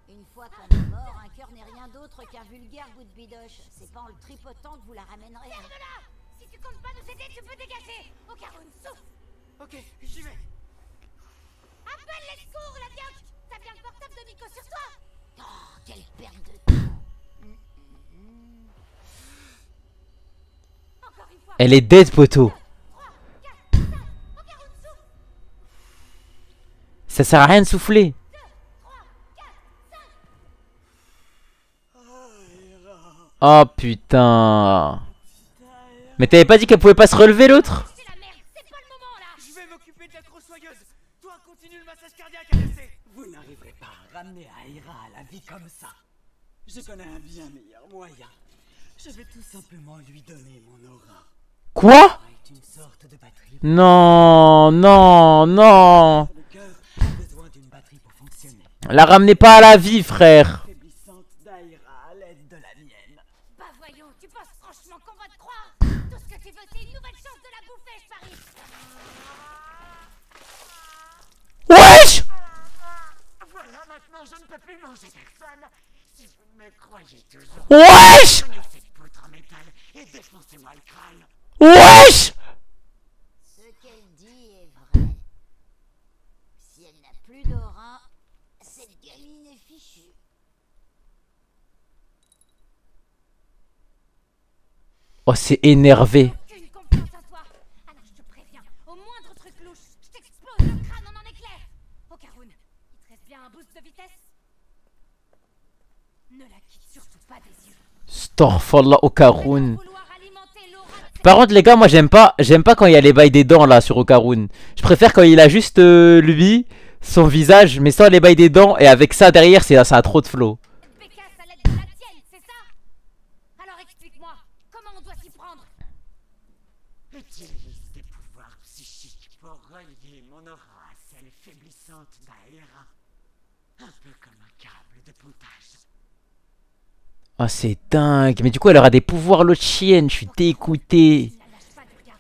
Une fois qu'on est mort, un cœur n'est rien d'autre qu'un vulgaire bout de bidoche. C'est pas en le tripotant que vous la ramènerez. Garde-la! Si tu comptes pas nous aider, tu peux dégager. Okarun, souffle! Ok, j'y vais. Appelle les secours, la vieille! T'as bien le portable de Nico sur toi? Oh, quelle perte de temps. Encore une fois. Elle est dead, poteau. 3, 4, 5. Okarun, souffle! Ça sert à rien de souffler. 2, 3, 4, 5. Oh putain. Mais t'avais pas dit qu'elle pouvait pas se relever, l'autre? C'est la merde, c'est pas le moment là! Je vais m'occuper de la grosssoyeuse. Toi, continue le massage cardiaque, ADC. Vous n'arriverez pas à ramener Aira à la vie comme ça. Je connais un bien meilleur moyen. Je vais tout simplement lui donner mon aura. Quoi? Est une sorte de batterie. Non, non, non. Le cœur a besoin d'une batterie pour fonctionner. La ramenez pas à la vie, frère. Faiblissante d'Aira à l'aide de la mienne. Bah voyons, tu penses franchement qu'on va te croire? Tout ce que tu veux, c'est une nouvelle chance de la bouffer, je parie. Wesh! Voilà, maintenant je ne peux plus manger personne. Si vous ne me croyez toujours, Wesh! prenez cette poutre en métal et défoncez-moi le crâne. Wesh! Ce qu'elle dit est vrai. Si elle n'a plus d'aura, cette gamine est fichue. Oh, c'est énervé. Aucune confiance en toi. Alors je te préviens, au moindre truc louche, je t'explose le crâne en éclair. Okarun, il te reste bien un boost de vitesse? Ne la quitte surtout pas des yeux. Astaghfirullah, Okarun. Vouloir alimenter l'aura de Par contre, les gars, moi j'aime pas quand il y a les bails des dents là sur Okarun. Je préfère quand il a juste lui, son visage, mais sans les bails des dents, et avec ça derrière, ça a trop de flow. Pécasse à l'aide de la tienne, c'est ça? Alors explique-moi, comment on doit s'y prendre? Utilise des pouvoirs psychiques pour relier mon aura à celle faiblissante d'Aira. Un peu comme un câble de pontage. Oh, c'est dingue. Mais du coup, elle aura des pouvoirs, l'autre chienne. Je suis dégoûté. Ne la lâche pas, Durga.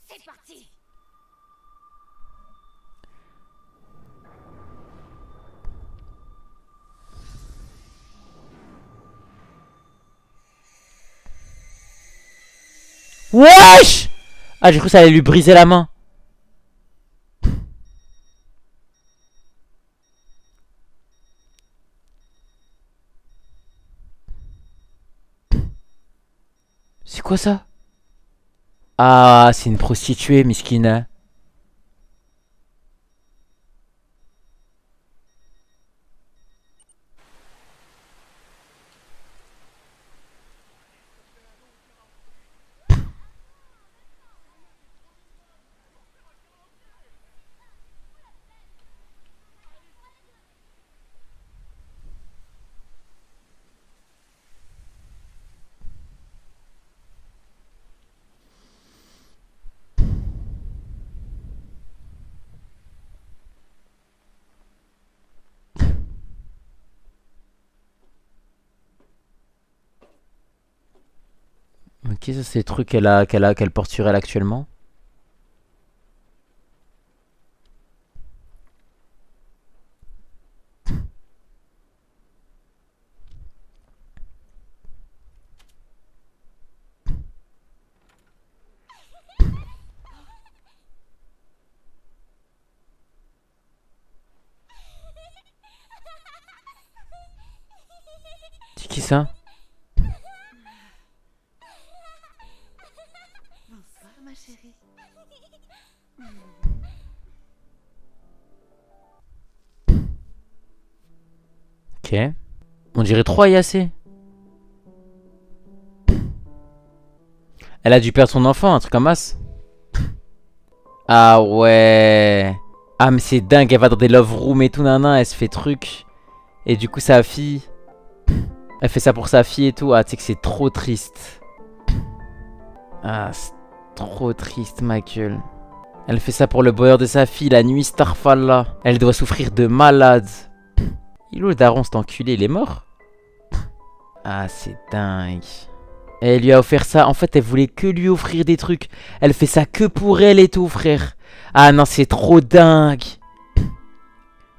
C'est parti. Wesh! Ah, j'ai cru que ça allait lui briser la main. C'est quoi ça? Ah, c'est une prostituée, miskina. Ok, ça c'est les trucs qu'elle porte sur elle actuellement. C'est qui ça? Bonsoir, ma chérie. Ok. On dirait 3 Yacé. Elle a dû perdre son enfant, un truc comme ça. Ah ouais. Ah mais c'est dingue, elle va dans des love rooms et tout, nana, elle se fait truc. Et du coup sa fille, elle fait ça pour sa fille et tout. Ah tu sais que c'est trop triste. Ah c'est trop triste ma gueule. Elle fait ça pour le bonheur de sa fille, la nuit Starfalla. Elle doit souffrir de malade. Il est où le daron cet enculé, il est mort? Ah c'est dingue. Et elle lui a offert ça, en fait elle voulait que lui offrir des trucs. Elle fait ça que pour elle et tout frère. Ah non c'est trop dingue.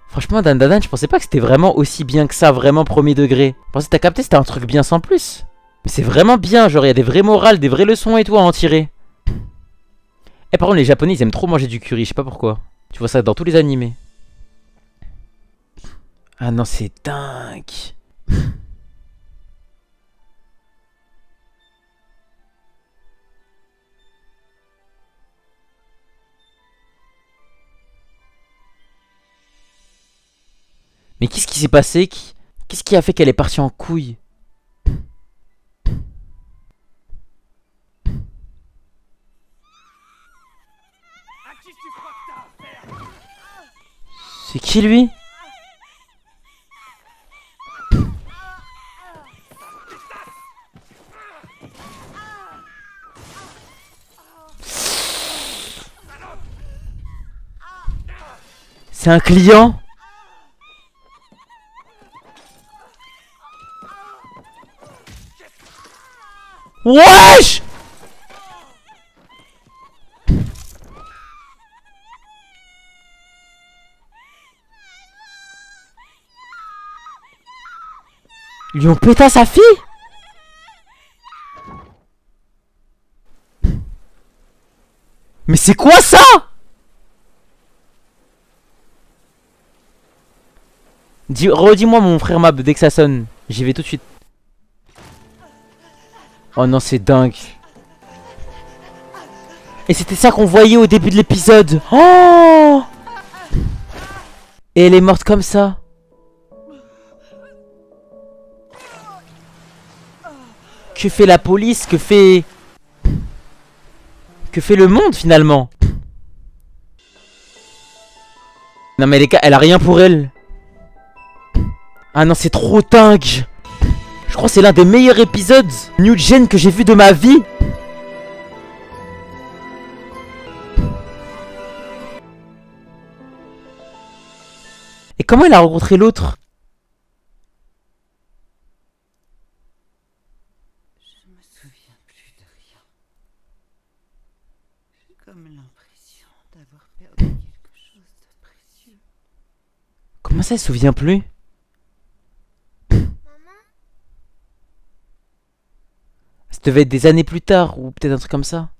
Franchement Dan Dan Dan, je pensais pas que c'était vraiment aussi bien que ça, vraiment premier degré. Je pensais que t'as capté c'était un truc bien sans plus. Mais c'est vraiment bien, genre il y a des vraies morales, des vraies leçons et tout à en tirer. Et par contre les japonais ils aiment trop manger du curry, je sais pas pourquoi. Tu vois ça dans tous les animés. Ah non c'est dingue. Mais qu'est-ce qui s'est passé? Qu'est-ce qui a fait qu'elle est partie en couille? À qui tu crois que t'as C'est qui lui? C'est un client? Wesh! Ils lui ont pété à sa fille? Mais c'est quoi ça? Redis-moi mon frère Mab dès que ça sonne. J'y vais tout de suite. Oh non, c'est dingue. Et c'était ça qu'on voyait au début de l'épisode. Oh! Et elle est morte comme ça. Que fait la police? Que fait le monde finalement? Non mais les gars, elle a rien pour elle. Ah non, c'est trop dingue. Je crois que c'est l'un des meilleurs épisodes New Gen que j'ai vu de ma vie. Et comment elle a rencontré l'autre? Je me souviens plus de rien. J'ai comme l'impression d'avoir perdu quelque chose de précieux. Comment ça, elle se souvient plus? Ça devait être des années plus tard, ou peut-être un truc comme ça.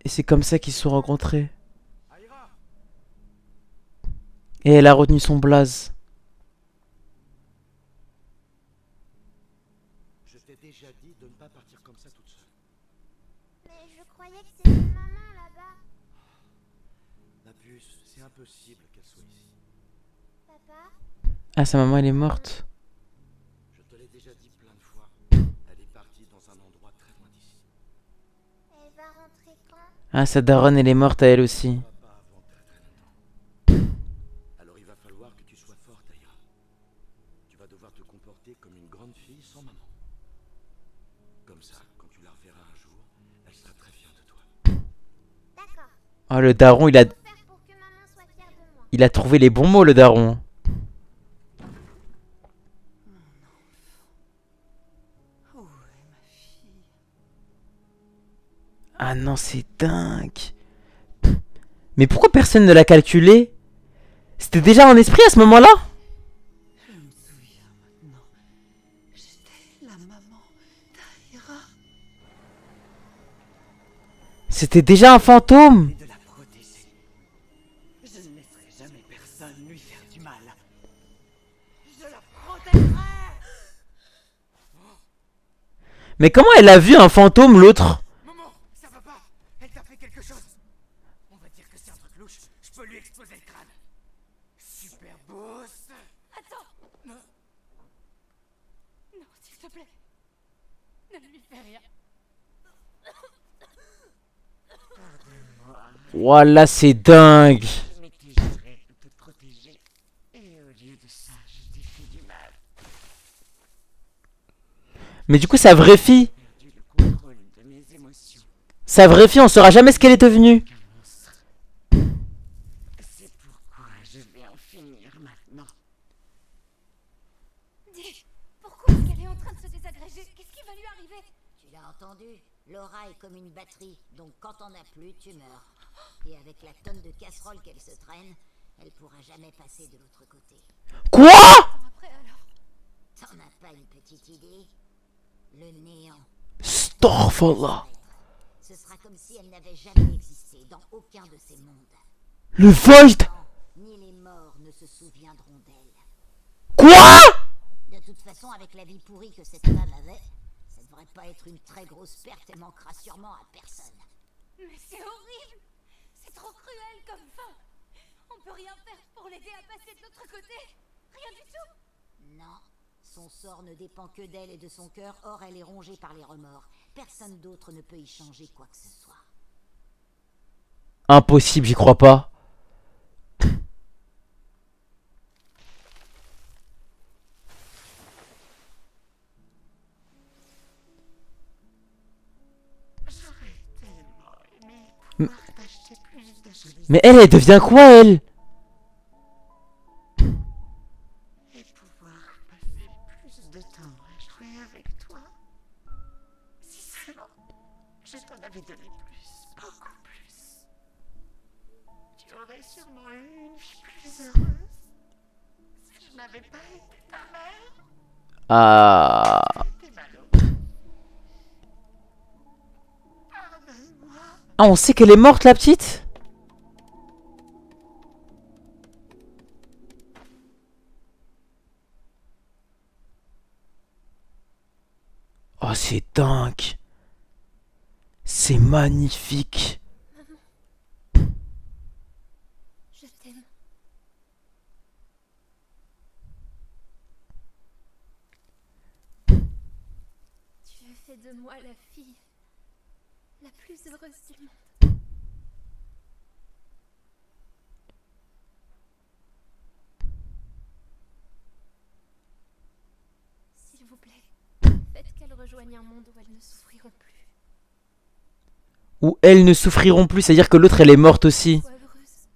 Et c'est comme ça qu'ils se sont rencontrés. Et elle a retenu son blaze. Je t'ai déjà dit de ne pas partir comme ça toute seule. Mais je croyais que c'était maman là-bas. Ma puce, c'est impossible qu'elle soit ici. Papa? Ah, sa maman, elle est morte. Je te l'ai déjà dit plein de fois. Elle est partie dans un endroit très loin d'ici. Elle va rentrer quand? Ah, sa daronne, elle est morte à elle aussi. Pas avant très très longtemps. Alors il va falloir que tu sois forte, Aïra. Tu vas devoir te comporter comme une grande fille sans maman. Comme ça, quand tu la reverras un jour, elle sera très fière de toi. D'accord. Oh, le daron, Faire pour que maman soit fière de moi. il a trouvé les bons mots, le daron. Où est ma fille? Ah non, c'est dingue. Mais pourquoi personne ne l'a calculé? C'était déjà en esprit à ce moment-là? Je me souviens maintenant. J'étais la maman d'Aïra. C'était déjà un fantôme. Et de la protéger. Je ne laisserai jamais personne lui faire du mal. Je la protégerai. Mais comment elle a vu un fantôme, l'autre? Maman, ça va pas. Elle t'a fait quelque chose. On va dire que c'est un truc louche. Je peux lui exploser le crâne. Super boss. Attends. Non, s'il te plaît. Ne lui fais rien. Voilà, c'est dingue. Je négligerai de te protéger. Et au lieu de ça, je t'ai fait du mal. Mais du coup, sa vraie fille, J'ai perdu le contrôle de mes émotions. on saura jamais ce qu'elle est devenue. C'est pourquoi je vais en finir maintenant. Dis, pourquoi est-ce qu'elle est en train de se désagréger? Qu'est-ce qui va lui arriver? Tu l'as entendu? L'aura est comme une batterie, donc quand t'en as plus, tu meurs. Et avec la tonne de casseroles qu'elle se traîne, elle pourra jamais passer de l'autre côté. Quoi? Après alors. T'en as pas une petite idée? Le néant. Astaghfirullah. Ce sera comme si elle n'avait jamais existé dans aucun de ces mondes. Le Void. Ni les morts ne se souviendront d'elle. Quoi? De toute façon, avec la vie pourrie que cette femme avait, ça devrait pas être une très grosse perte et manquera sûrement à personne. Mais c'est horrible. C'est trop cruel comme fin. On peut rien faire pour l'aider à passer de l'autre côté. Rien du tout. Non, son sort ne dépend que d'elle et de son cœur, or elle est rongée par les remords. Personne d'autre ne peut y changer quoi que ce soit. Impossible, j'y crois pas. Mais elle devient quoi, elle? Et pouvoir passer plus de temps à jouer avec toi. Si seulement je t'en avais donné plus, beaucoup plus. Tu aurais sûrement eu une vie plus heureuse. Si je n'avais pas été ta mère. Ah. T'es malheureux. Pardonne-moi. Ah, on sait qu'elle est morte, la petite? Oh, c'est dingue. C'est magnifique. Je t'aime. Tu as fait de moi la fille la plus heureuse du monde. S'il vous plaît, faites qu'elles rejoignent un monde où elles ne souffriront plus. Où elles ne souffriront plus, c'est-à-dire que l'autre, elle est morte aussi. Sois heureuse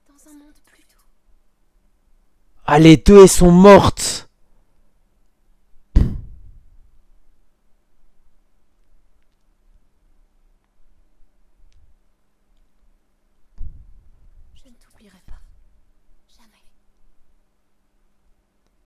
dans un monde plus doux. Ah, les deux, elles sont mortes. Je ne t'oublierai pas. Jamais.